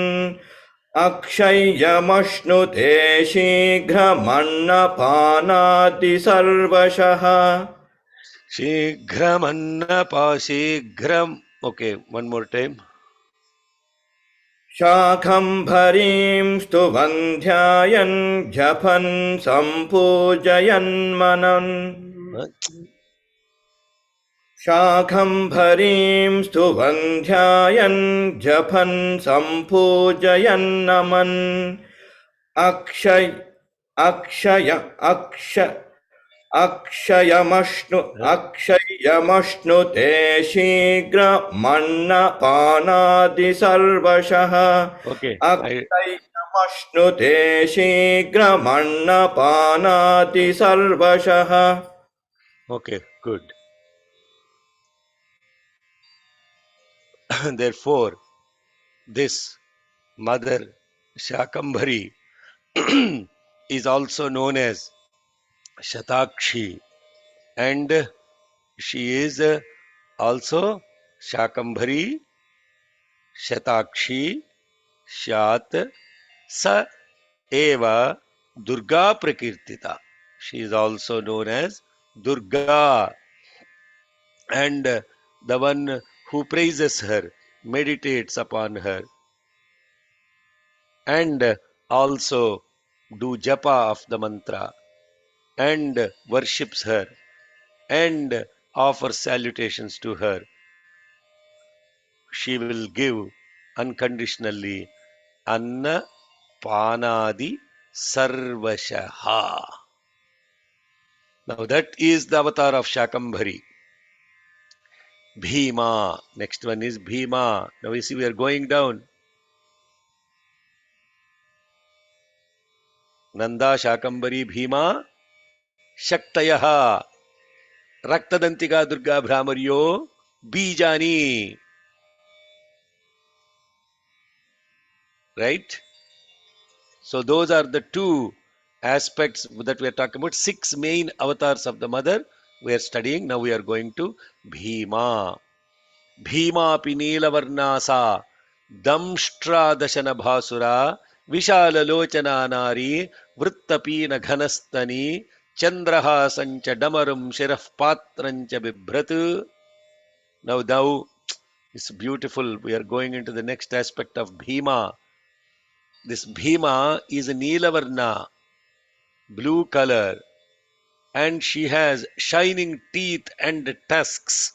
अक्षय्यमश्नुते शीघ्रमन्नपानादि सर्वशः. शीघ्रम. Okay, one more time. शाकम्भरीं स्तुवन्ध्यायन् जपन् सम्पूजयन्नमन् शाकम्भरीं स्तुवन्ध्यायन् जपन् सम्पूजयन्नमन् अक्षयमश्नुते शीघ्रमन्नपानादि सर्वशः Okay. अक्षयमश्नुते शीघ्रमन्नपानादि सर्वशः. Okay, good. Therefore, this mother Shakambhari is also known as Shatakshi, and she is also Shakambhari, Shatakshi, Shat, Sa Eva, Durga Prakirtita. She is also known as Durga, and the one who praises her, meditates upon her, and also do japa of the mantra, and worships her, and offers salutations to her. She will give unconditionally anna panadi sarvashaha. Now that is the avatar of Shakambhari. Bhima. Next one is Bhima. Now you see we are going down. Nanda, Shakambhari, Bhima, Shaktayaha, Raktadantika, Durga, Brahmaryo, Bijani. Right? So those are the two aspects that we are talking about. 6 main avatars of the mother we are studying. Now we are going to Bhima. Bhima Pinila Varnasa, Damshtra Dashana Bhasura, Vishalalochana Nari, Vrittapina Ghanastani, Chandraha Sancha Damarum Shiraf Patrancha Bibhratu. Now, it's beautiful. We are going into the next aspect of Bhima. This Bhima is a Neelavarna, blue color, and she has shining teeth and tusks.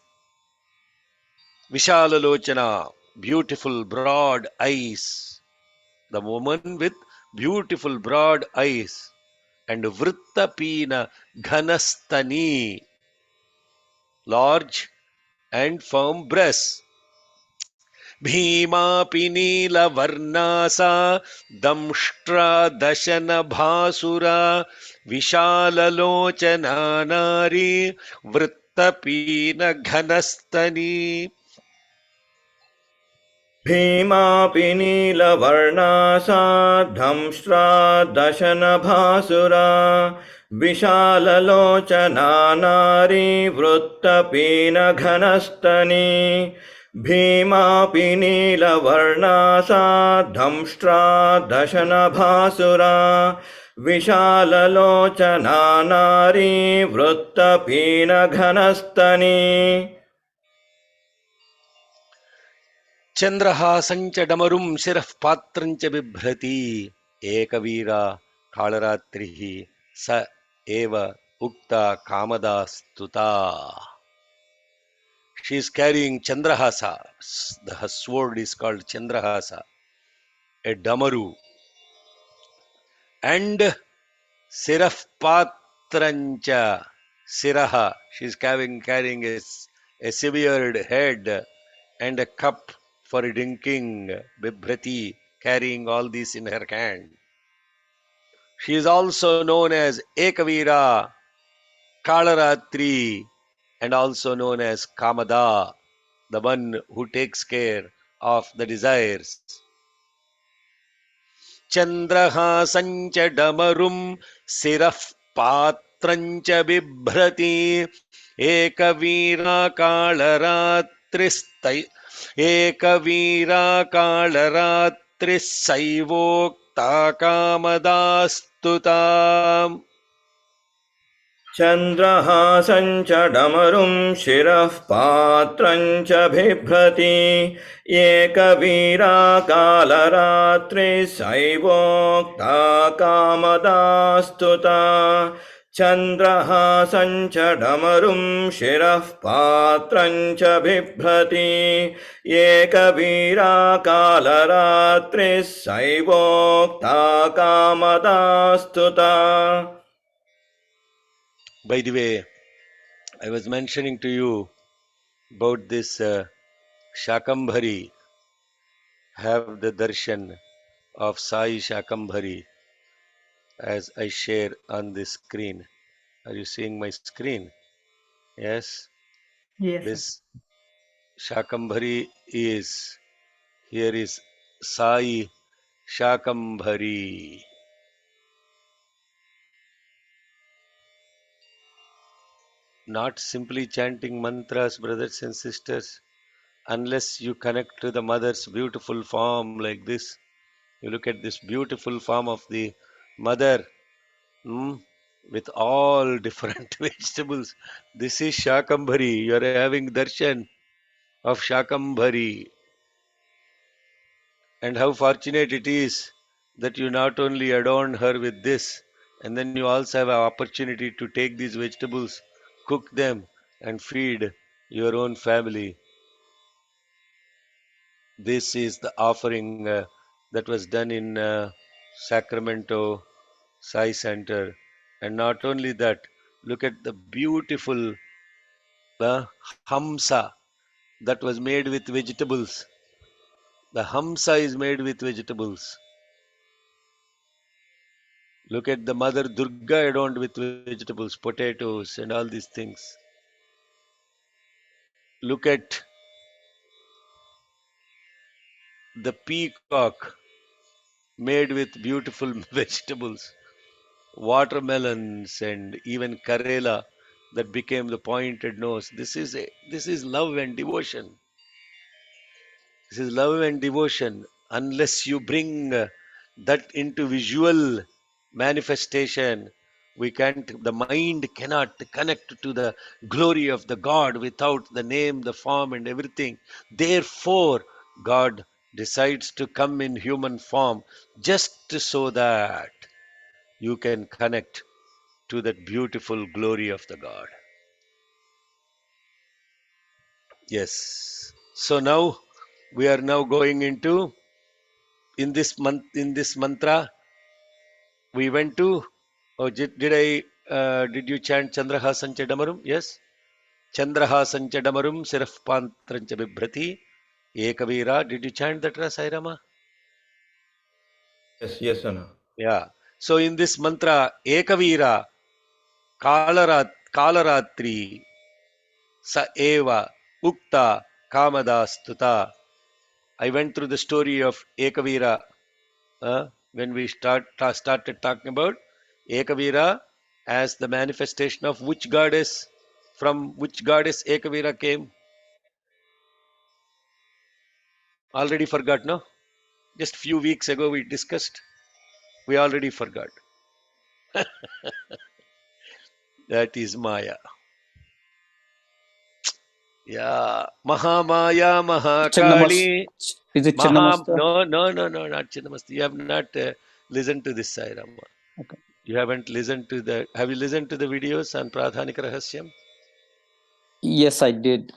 Vishalalochana, beautiful broad eyes. The woman with beautiful broad eyes. And Vrittapina Ghanastani, large and firm breasts. Bhima Pinila Varnasa Damshtra Dashana Bhasura Vishalalochana Nari Vrittapina Ghanastani. भीमापि नीलवर्णासा धंष्ट्रा दशनभासुरा विशाललोचना नारी वृत्तपीनघनस्तनी. भीमापि नीलवर्णासा धंष्ट्रा दशनभासुरा विशाललोचना नारी वृत्तपीनघनस्तनी. Chandraha Sancha Damarum Shiraf Patrancha Bibhrati Ekavira Kalaratrihi Sa Eva Ukta Kamada Stuta. She is carrying Chandrahasa. The sword is called Chandrahasa, a Damaru, and Siraf Patrancha Siraha. She is carrying a severed head and a cup for drinking, Bibhrati, carrying all this in her hand. She is also known as Ekavira, Kalaratri, and also known as Kamada, the one who takes care of the desires. Chandraha Sancha Damarum Siraf Patrancha Bibhrati Ekavira Kalaratristai Ekavira Kalaratrissaivokta Kamadastutam. चन्द्रहासं च डमरुं शिरः पात्रं च बिभ्रति एकवीरा कालरात्रिः सैवोक्ता कामदा स्तुता. चन्द्रहासं च डमरुं शिरः पात्रं च बिभ्रति Ekvira कालरात्रिः सैवोक्ता Kamada स्तुता. By the way, I was mentioning to you about this Shakambhari. Have the darshan of Sai Shakambhari as I share on this screen. Are you seeing my screen? Yes. Yes, sir. This Shakambhari is, here is Sai Shakambhari. Not simply chanting mantras, brothers and sisters, unless you connect to the mother's beautiful form like this. You look at this beautiful form of the mother, with all different vegetables. This is Shakambhari. You are having darshan of Shakambhari. And how fortunate it is that you not only adorn her with this, and then you also have an opportunity to take these vegetables, cook them, and feed your own family. This is the offering that was done in Sacramento Sai Center. And not only that, look at the beautiful hamsa that was made with vegetables. The hamsa is made with vegetables. Look at the Mother Durga adorned with vegetables, potatoes, and all these things. Look at the peacock made with beautiful vegetables, watermelons, and even Karela that became the pointed nose. This is love and devotion. This is love and devotion. Unless you bring that into visual manifestation, the mind cannot connect to the glory of the God without the name, the form, and everything. Therefore, God decides to come in human form just so that you can connect to that beautiful glory of the God. Yes. So now we are now going into in this mantra we went to, did you chant Chandraha Sancha Damarum? Yes. Chandraha Sancha Damarum Siraf Pantrancha Bibhrati Ekavira. Did you chant that, Sairama? Yes, Anna. Yeah. So in this mantra, Ekavira Kalaratri Sa Eva Ukta Kamada Stuta. I went through the story of Ekavira when we started talking about Ekavira as the manifestation of which goddess, from which goddess Ekavira came. Already forgot, no? Just few weeks ago we discussed. We already forgot. That is Maya. Yeah. Mahamaya, Mahakali. Is it Chinnamasta? No, not Chinnamasti. You have not listened to this, Sai Rama. Okay. You haven't listened to have you listened to the videos on Pradhanika Rahasyam? Yes, I did.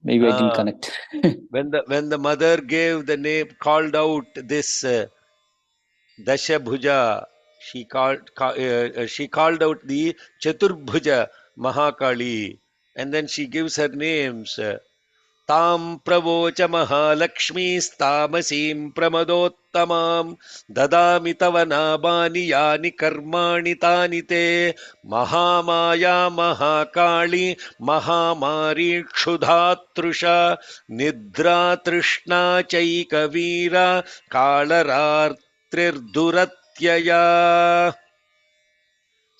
Maybe I didn't connect. When the mother gave the name, called out this Dashabhuja, she called out the Chaturbhuja Mahakali, and then she gives her names. तां प्रवोच महालक्ष्मीस्तामसीं प्रमदोत्तमां ददामि तव नामानि यानि कर्माणि तानि ते महामाया महाकाली महामारी क्षुधातृषा निद्रा तृष्णा चैकवीरा कालरात्रिर्दुरत्यया.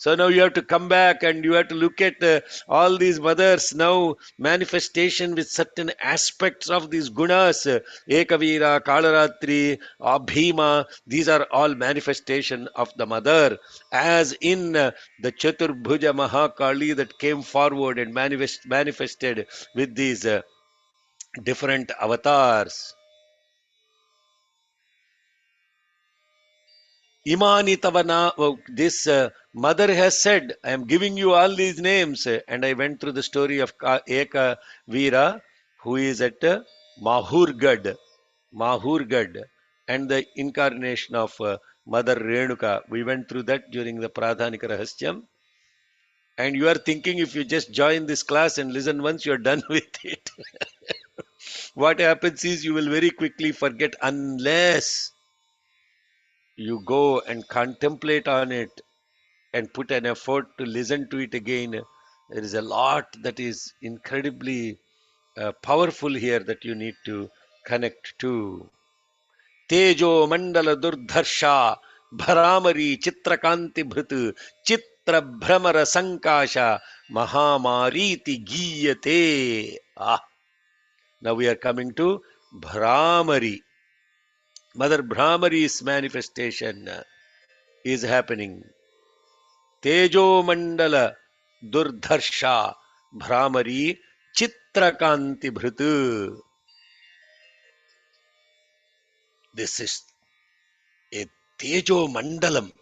So now you have to come back and you have to look at all these mothers now, manifestation with certain aspects of these gunas, Ekavira, Kalaratri, Abhima, these are all manifestation of the mother, as in the Chaturbhuja Mahakali that came forward and manifested with these different avatars. Imani Tavana, this mother has said, I am giving you all these names. And I went through the story of Eka Veera, who is at Mahurgad, and the incarnation of Mother Renuka. We went through that during the Pradhanika Rahasyam. And you are thinking if you just join this class and listen once, you are done with it. What happens is you will very quickly forget unless you go and contemplate on it and put an effort to listen to it again. There is a lot that is incredibly powerful here that you need to connect to. Tejo Mandala Durdharsha Bharamari Chitrakanti Bhrit Chitra Brahmara Sankasha Mahamariti Giyate. Now we are coming to Bhramari. Mother Bhramari's manifestation is happening. Tejo Mandala Durdharsha Bhramari Chitrakanti Bhrit. This is a Tejo Mandalam.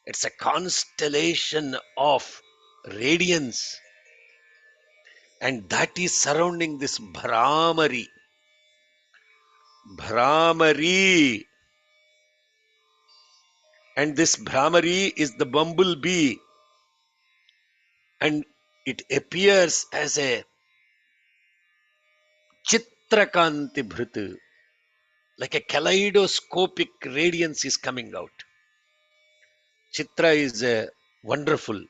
It's a constellation of radiance, and that is surrounding this Bhramari. Bhramari. And this Bhramari is the bumblebee, and it appears as a Chitrakanti Bhrit, like a kaleidoscopic radiance is coming out. Chitra is wonderful.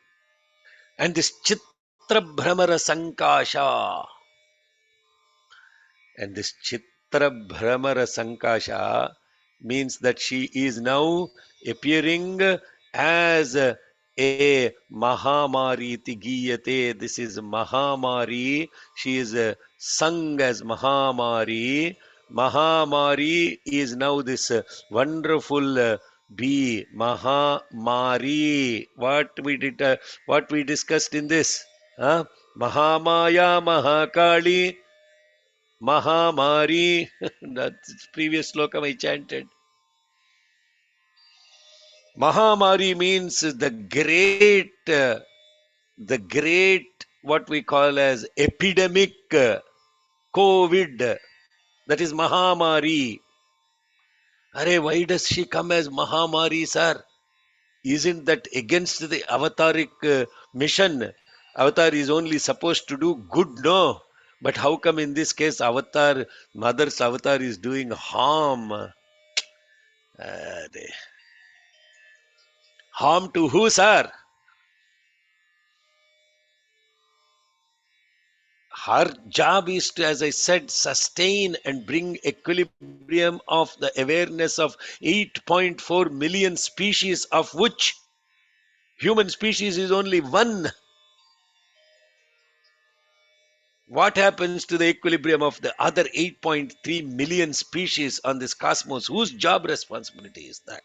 And this Chitra Brahmara Sankasha, and this Chitra Brahmara Sankasha means that she is now appearing as a Mahamari Tigiyate. This is Mahamari. She is sung as Mahamari. Mahamari is now this wonderful bee, Mahamari. What we discussed in this? Mahamaya, Mahakali, Mahamari. That's previous sloka I chanted. Mahamari means the great, what we call as epidemic, COVID. That is Mahamari. Arey, why does she come as Mahamari, sir? Isn't that against the avataric mission? Avatar is only supposed to do good, no? But how come in this case mother's avatar is doing harm? Harm to who, sir? Her job is to, as I said, sustain and bring equilibrium of the awareness of 8.4 million species, of which human species is only one. What happens to the equilibrium of the other 8.3 million species on this cosmos? Whose job responsibility is that?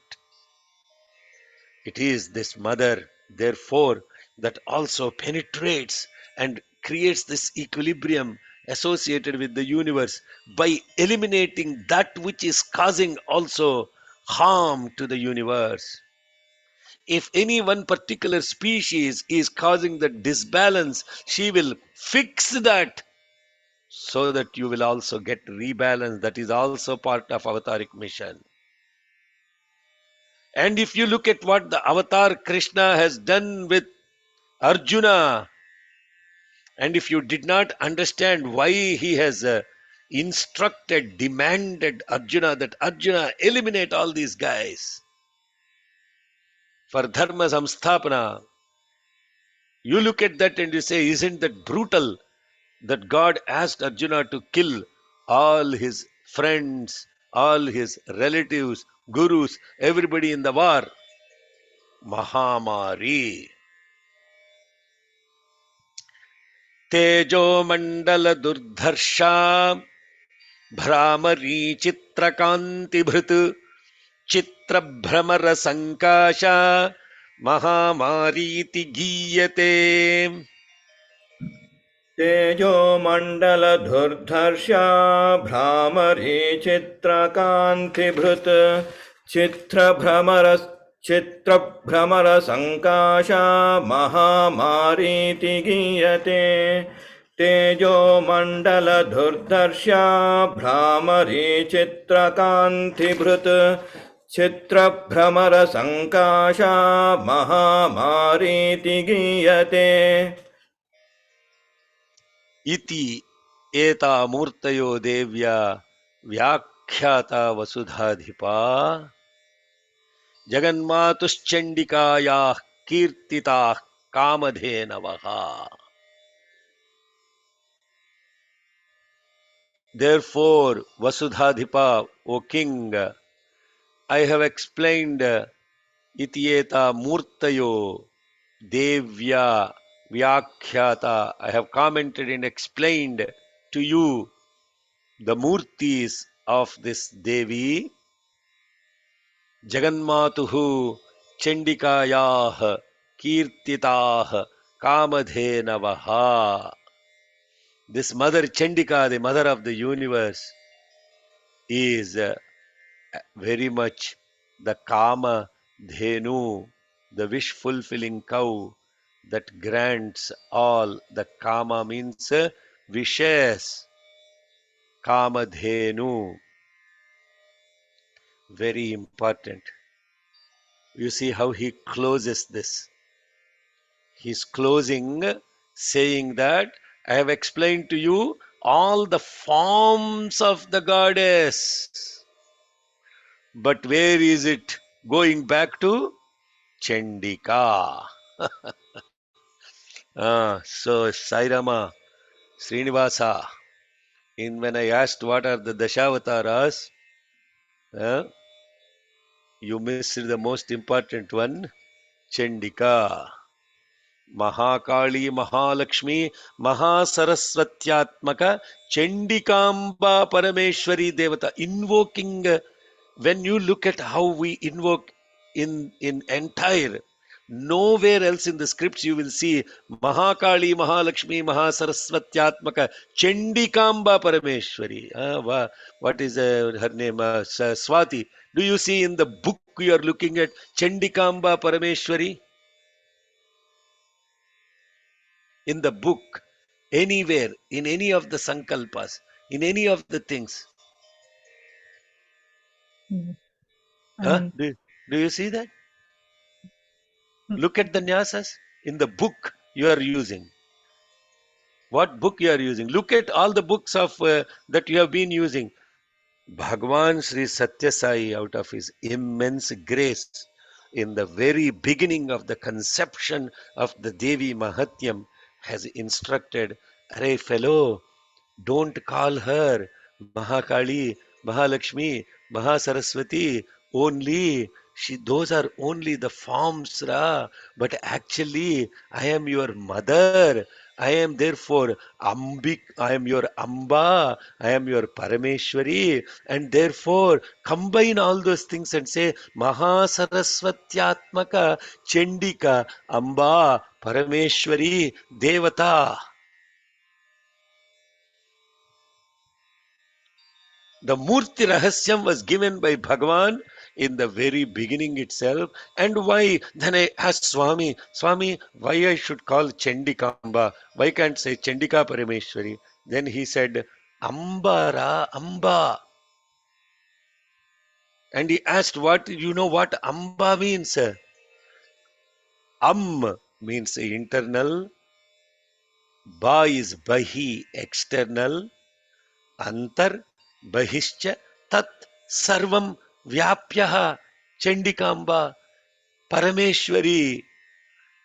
It is this mother, therefore, that also penetrates and creates this equilibrium associated with the universe by eliminating that which is causing also harm to the universe. If any one particular species is causing the disbalance, she will fix that so that you will also get rebalance. That is also part of avataric mission. And if you look at what the avatar Krishna has done with Arjuna, and if you did not understand why he has demanded Arjuna that Arjuna eliminate all these guys for dharma samsthapana, you look at that and you say, isn't that brutal that God asked Arjuna to kill all his friends, all his relatives, gurus, everybody in the war? Mahamari. Tejo Mandala Durdharsha Bhramari Chitrakanti Bhrit Chitra Bhramara Sankasha Mahamariti Giyate. Tejo Mandala Durdharsha Bhramari Chitrakanti Bhrit Chitra Bhramara चित्रभ्रमरसङ्काशा महामारीति गीयते तेजो मण्डलधुर्धर्षा भ्रामरी चित्रकान्तिभृत् चित्रभ्रमरसङ्काशा महामारीति गीयते इति एता मूर्तयो देव्या व्याख्याता वसुधाधिपा जगन्मातुश्चण्डिकायाः कीर्तिताः कामधेनवः. Therefore, Vasudhadhipa, O king, I have explained Ityeta Murtayo Devya Vyakhyata. I have commented and explained to you the Murtis of this Devi. Jaganmatuhu Chandikayah Kirtitah Kamadhenavaha. This mother Chandika, the mother of the universe, is very much the Kama Dhenu, the wish fulfilling cow that grants all. The Kama means wishes. Kama Dhenu. Very important. You see how he closes this. He's closing saying that I have explained to you all the forms of the goddess. But where is it going back to? Chandika. So Sairama, Srinivasa, when I asked what are the Dashavataras, you missed the most important one, Chandika. Mahakali, Mahalakshmi, Mahasaraswatyatmaka, Chandikamba Parameshwari Devata. Invoking, when you look at how we invoke in entire, nowhere else in the scripts you will see Mahakali, Mahalakshmi, Mahasaraswatyatmaka, Chandikamba Parameshwari. What is her name? Swati. Do you see in the book you are looking at Chandikamba Parameshwari? In the book, anywhere, in any of the sankalpas, in any of the things. I Do you see that? Look at the nyasas in the book you are using. What book you are using? Look at all the books of that you have been using. Bhagwan Sri Satya Sai, out of his immense grace, in the very beginning of the conception of the Devi Mahatyam, has instructed, Arey fellow, don't call her Mahakali, Mahalakshmi, Mahasaraswati. Only those are only the forms, Ra. But actually, I am your mother. I am therefore Ambik, I am your Amba, I am your Parameshwari, and therefore combine all those things and say Mahasaraswatyatmaka Chandika Amba Parameshwari Devata. The Murti Rahasyam was given by Bhagavan in the very beginning itself. And why? Then I asked Swami, why I should call Chandikamba? Why can't say Chandika Parameshwari? Then he said, Amba. And he asked, you know what Amba means? Means internal, Ba is Bahi, external, Antar, Bahishcha, Tat, Sarvam, Vyapyaha, Chandikamba, Parameshwari.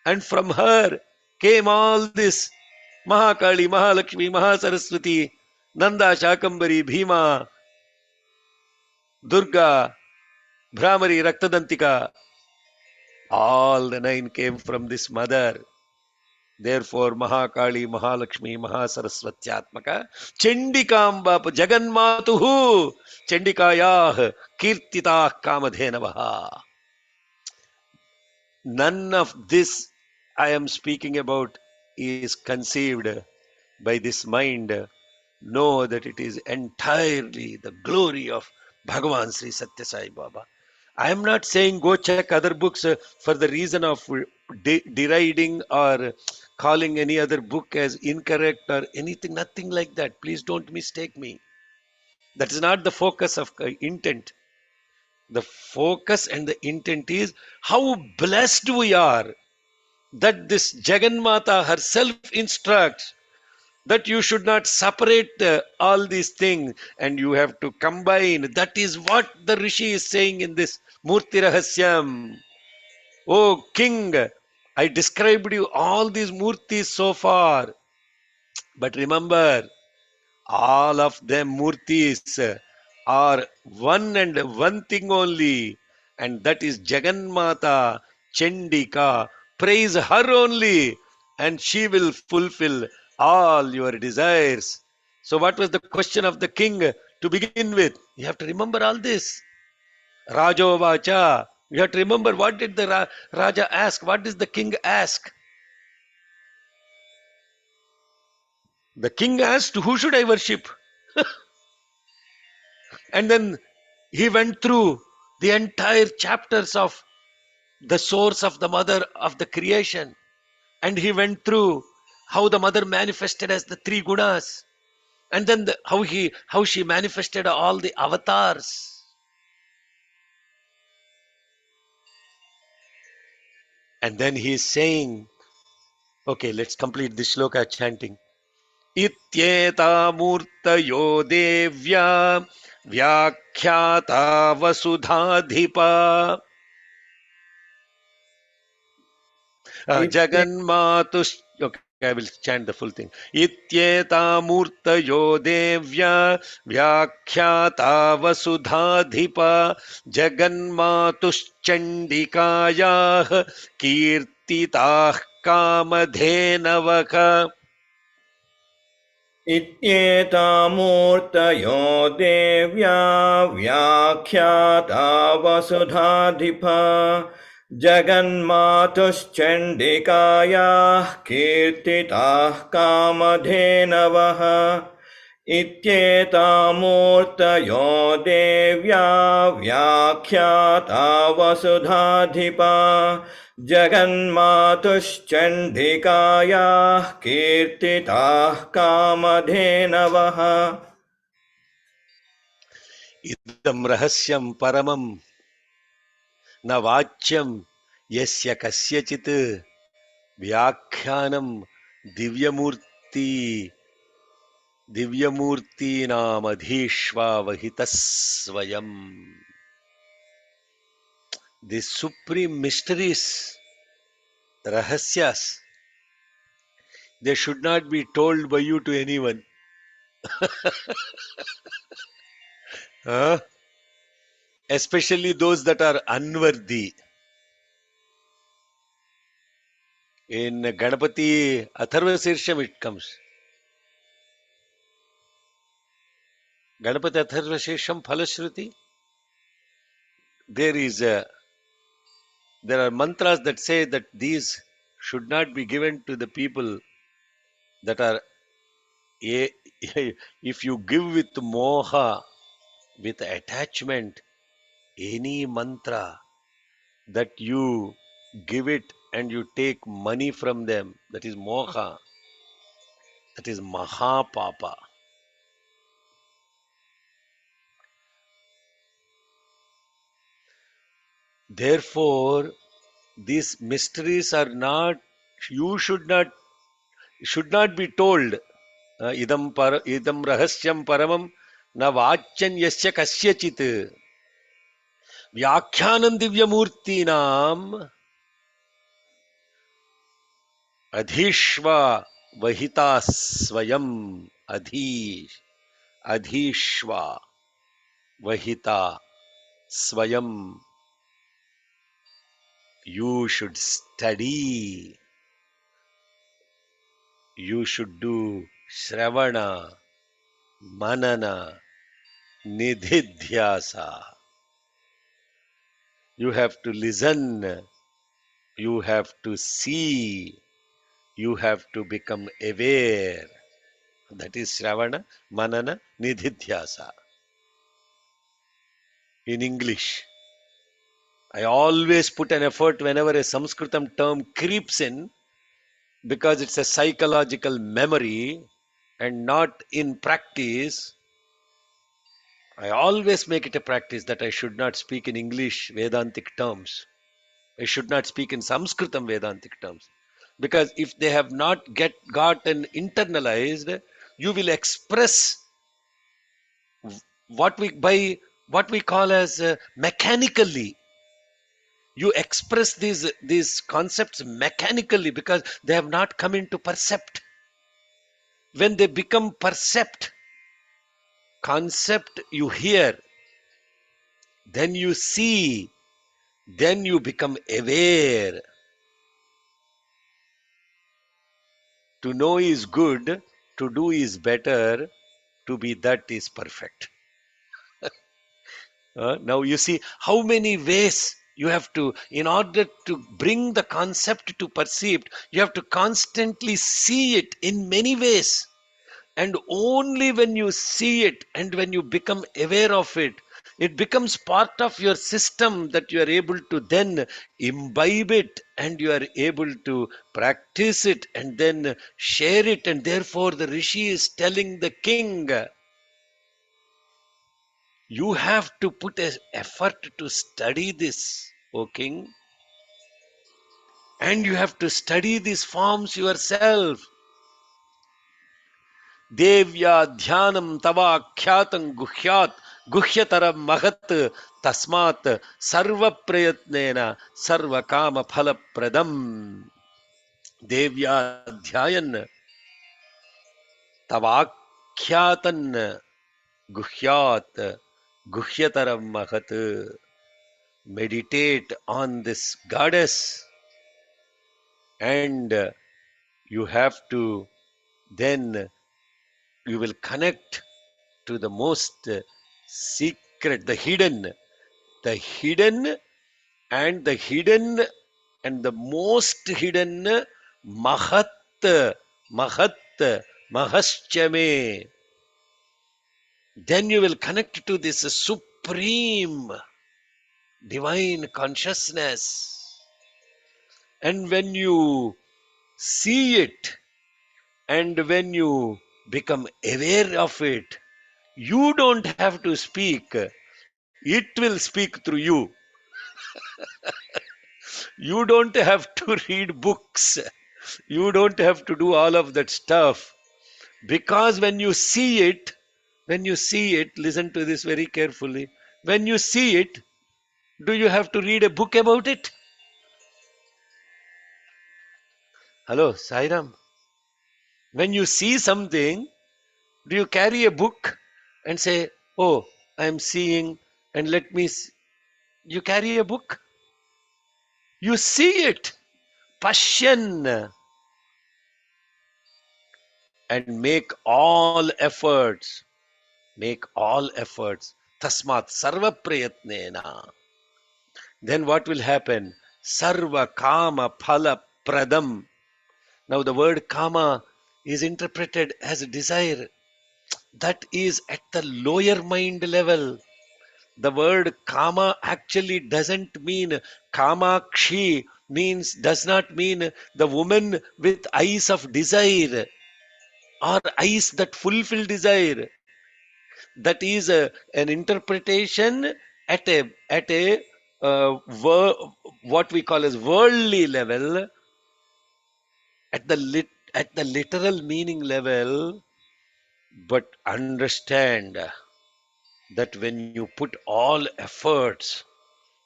And from her came all this Mahakali, Mahalakshmi, Mahasaraswati, Nanda, Shakambari, Bhima, Durga, Brahmari, Raktadantika. All the 9 came from this mother. Therefore, Mahakali, Mahalakshmi, Mahasaraswatyatmaka, Chandikamba, Jaganmatuhu, Chandikayah, Kirtitah Kamadhenavaha. None of this I am speaking about is conceived by this mind. Know that it is entirely the glory of Bhagavan Sri Satya Sai Baba. I am not saying go check other books for the reason of deriding or calling any other book as incorrect or anything, nothing like that. Please don't mistake me. That is not the focus of intent. The focus and the intent is how blessed we are that this Jagannatha herself instructs that you should not separate all these things and you have to combine. That is what the Rishi is saying in this Murti Rahasyam. Oh king, I described you all these murtis so far, but remember, all of them murtis are one and one thing only, and that is Jagannatha Chandika. Praise her only, and she will fulfill all your desires. So, what was the question of the king to begin with? You have to remember all this. Rajovacha. You have to remember what did the Raja ask? What does the king ask? The king asked, who should I worship? And then he went through the entire chapters of the source of the mother of the creation. And he went through how the mother manifested as the three gunas. And then how she manifested all the avatars. And then he is saying, okay, let's complete this shloka chanting. Ityeta devya vyakhyata vasudhadhipa इत्ये Jaganmatus. Okay, I will chant the full thing. Ityeta devya vyakhyata vasudhadhipa Jaganmatuschandikayah kirtitah kamadhenavaka. इत्येतामूर्तयो देव्या व्याख्याता वसुधाधिपा जगन्मातुश्चण्डिकायाः कीर्तिताः कामधेनवः इत्येतामूर्तयो देव्या व्याख्याता वसुधाधिपा जगन्मातुश्चण्डिकायाः कीर्तिताः कामधेनवः Idam rahasyam paramam na vachyam yasya kasyachit vyakhyanam divyamurti divyamurti namadhishva vahitasvayam. The supreme mysteries, rahasyas, they should not be told by you to anyone. Huh? Especially those that are unworthy. In Ganapati Atharva Shirsham it comes. Ganapati Atharva Shirsham Phalashruti. There are mantras that say that these should not be given to the people that are if you give with moha, with attachment, any mantra that you give it and you take money from them, that is moha, that is mahapapa. Therefore, these mysteries are not, you should not be told. Idam rahasyam paramam na vachan yasya kasyachit vyakhyanam divyamurtinam adhishva vahita swayam adhishva vahita swayam. You should study, you should do shravana, manana, nididhyasa. You have to listen, you have to see, you have to become aware. That is Shravana, Manana, Nididhyasa. In English, I always put an effort whenever a Sanskritam term creeps in, because it's a psychological memory and not in practice. I always make it a practice that I should not speak in English Vedantic terms. I should not speak in Sanskritam Vedantic terms. Because if they have not gotten internalized, you will express what we call as mechanically. You express these concepts mechanically because they have not come into percept. When they become percept, concept you hear, then you see, then you become aware. To know is good, to do is better, to be that is perfect. Now you see how many ways you have to, in order to bring the concept to perceived, you have to constantly see it in many ways. And only when you see it and when you become aware of it, it becomes part of your system, that you are able to then imbibe it and you are able to practice it and then share it. And therefore, the Rishi is telling the king, you have to put an effort to study this, O king, and you have to study these forms yourself. Devya dhyanam tavakhyatam guhyat guhyataram mahat tasmat sarva prayatnena sarva kama phala pradam. Devya dhyayan tavakhyatam guhyat guhyataram mahat. Meditate on this goddess, and you have to then, you will connect to the most secret, the hidden and the hidden and the most hidden mahat, mahat, mahaschame. Then you will connect to this supreme divine consciousness. And when you see it and when you become aware of it, you don't have to speak. It will speak through you. You don't have to read books. You don't have to do all of that stuff. Because when you see it, listen to this very carefully. When you see it, do you have to read a book about it? Hello, Sairam. When you see something, do you carry a book and say, oh, I am seeing, and let me see? You carry a book? You see it. Passion. And make all efforts. Make all efforts. Tasmat sarva prayatnena. Then what will happen? Sarva kama phala pradam. Now the word kama is interpreted as a desire. That is at the lower mind level. The word kama actually doesn't mean kamakshi, does not mean the woman with eyes of desire or eyes that fulfill desire. That is an interpretation at a what we call as worldly level. At the literal meaning level. But understand that when you put all efforts,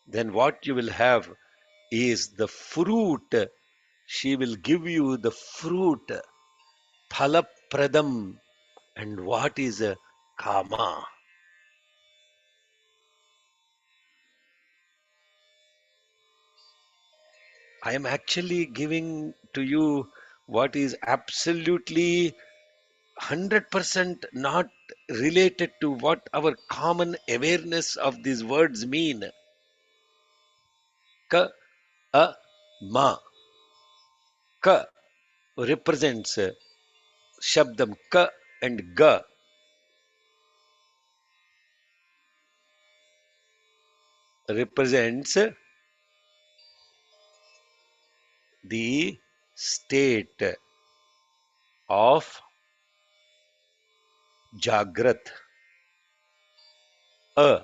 then what you will have is the fruit. She will give you the fruit, phala pradam. And what is kama? I am actually giving to you what is absolutely 100% not related to what our common awareness of these words mean. Ka, a, ma. Ka represents shabdam ka and ga. Represents the state of Jagrat. A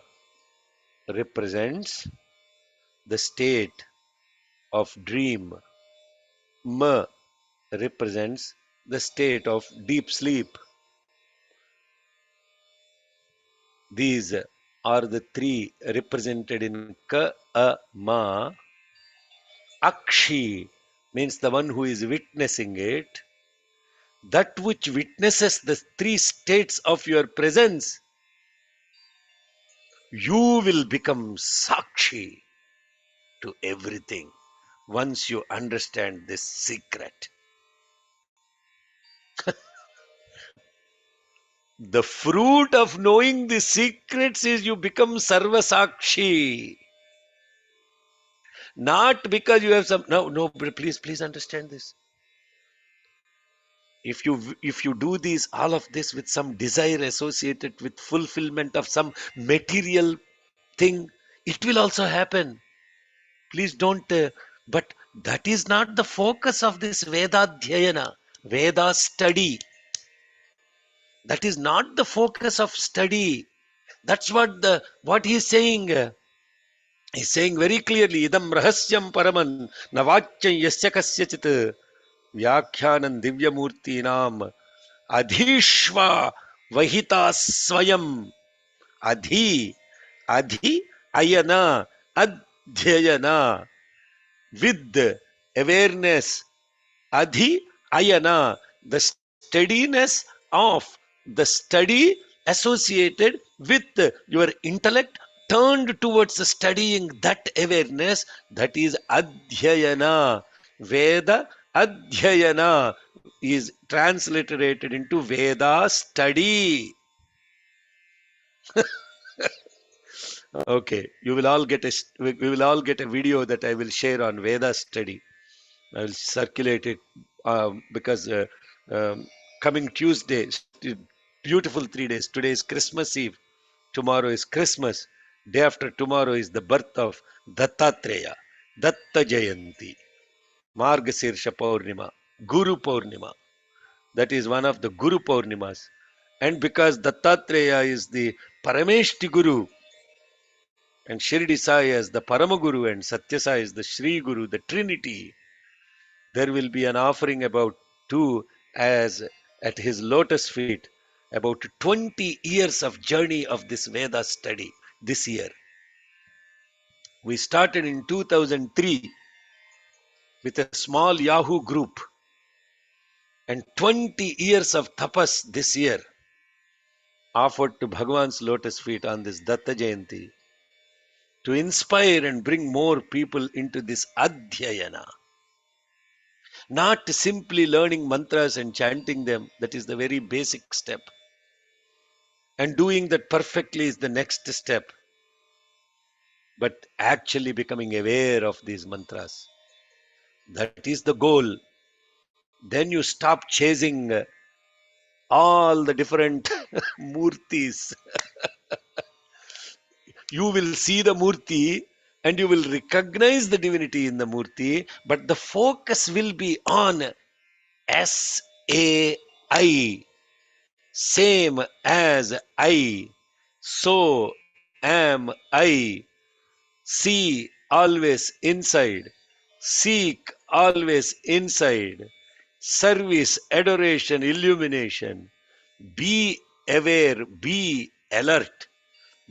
represents the state of dream. M represents the state of deep sleep. These are the three represented in Ka, A, Ma. Akshi means the one who is witnessing it. That which witnesses the three states of your presence, you will become Sakshi to everything once you understand this secret. The fruit of knowing the secrets is you become Sarvasakshi. Not because you have some, no, please understand this. If you do this, all of this with some desire associated with fulfillment of some material thing, it will also happen. Please don't, but that is not the focus of this Vedadhyayana, Veda study. That is not the focus of study. That's what he's saying. He's saying very clearly, idam rahasyam paraman navakyam yasya kasyachit vyakhyanam divyamurti nam adhishva vahita swayam adhi adhi ayana adhyayana, with awareness, adhi ayana, the steadiness of the study associated with your intellect turned towards studying that awareness, that is adhyayana. Veda adhyayana is transliterated into Veda study. Okay, you will all get we will all get a video that I will share on Veda study. I will circulate it because coming Tuesday, beautiful 3 days. Today is Christmas Eve. Tomorrow is Christmas. Day after tomorrow is the birth of Dattatreya, Datta Jayanti, Margasirsha Purnima, Guru Purnima. That is one of the Guru Purnimas. And because Dattatreya is the Parameshti Guru, and Shirdi Sai as the Paramaguru, and Satya Sai is the Sri Guru, the Trinity, there will be an offering about two as at his lotus feet, about 20 years of journey of this Veda study this year. We started in 2003 with a small Yahoo group, and 20 years of tapas this year offered to Bhagwan's lotus feet on this Datta Jayanti to inspire and bring more people into this Adhyayana. Not simply learning mantras and chanting them, that is the very basic step. And doing that perfectly is the next step. But actually becoming aware of these mantras, that is the goal. Then you stop chasing all the different murtis. You will see the murti and you will recognize the divinity in the murti, but the focus will be on S-A-I, same as I, so am I. See always inside, seek always inside, service, adoration, illumination, be aware, be alert,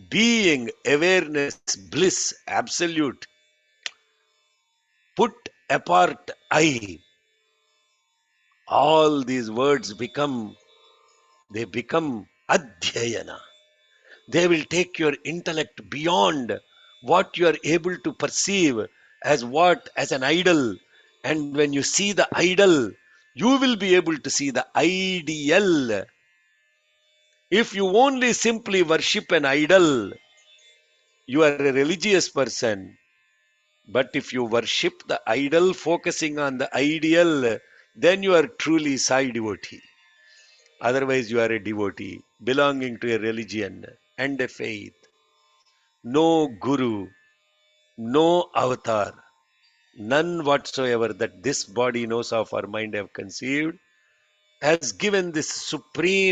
being, awareness, bliss, absolute. Put apart I. All these words become adhyayana. They will take your intellect beyond what you are able to perceive as an idol. And when you see the idol, you will be able to see the ideal. If you only simply worship an idol, you are a religious person. But if you worship the idol focusing on the ideal, then you are truly Sai devotee. Otherwise, you are a devotee belonging to a religion and a faith. No guru, no avatar, none whatsoever that this body knows of or mind have conceived, has given this supreme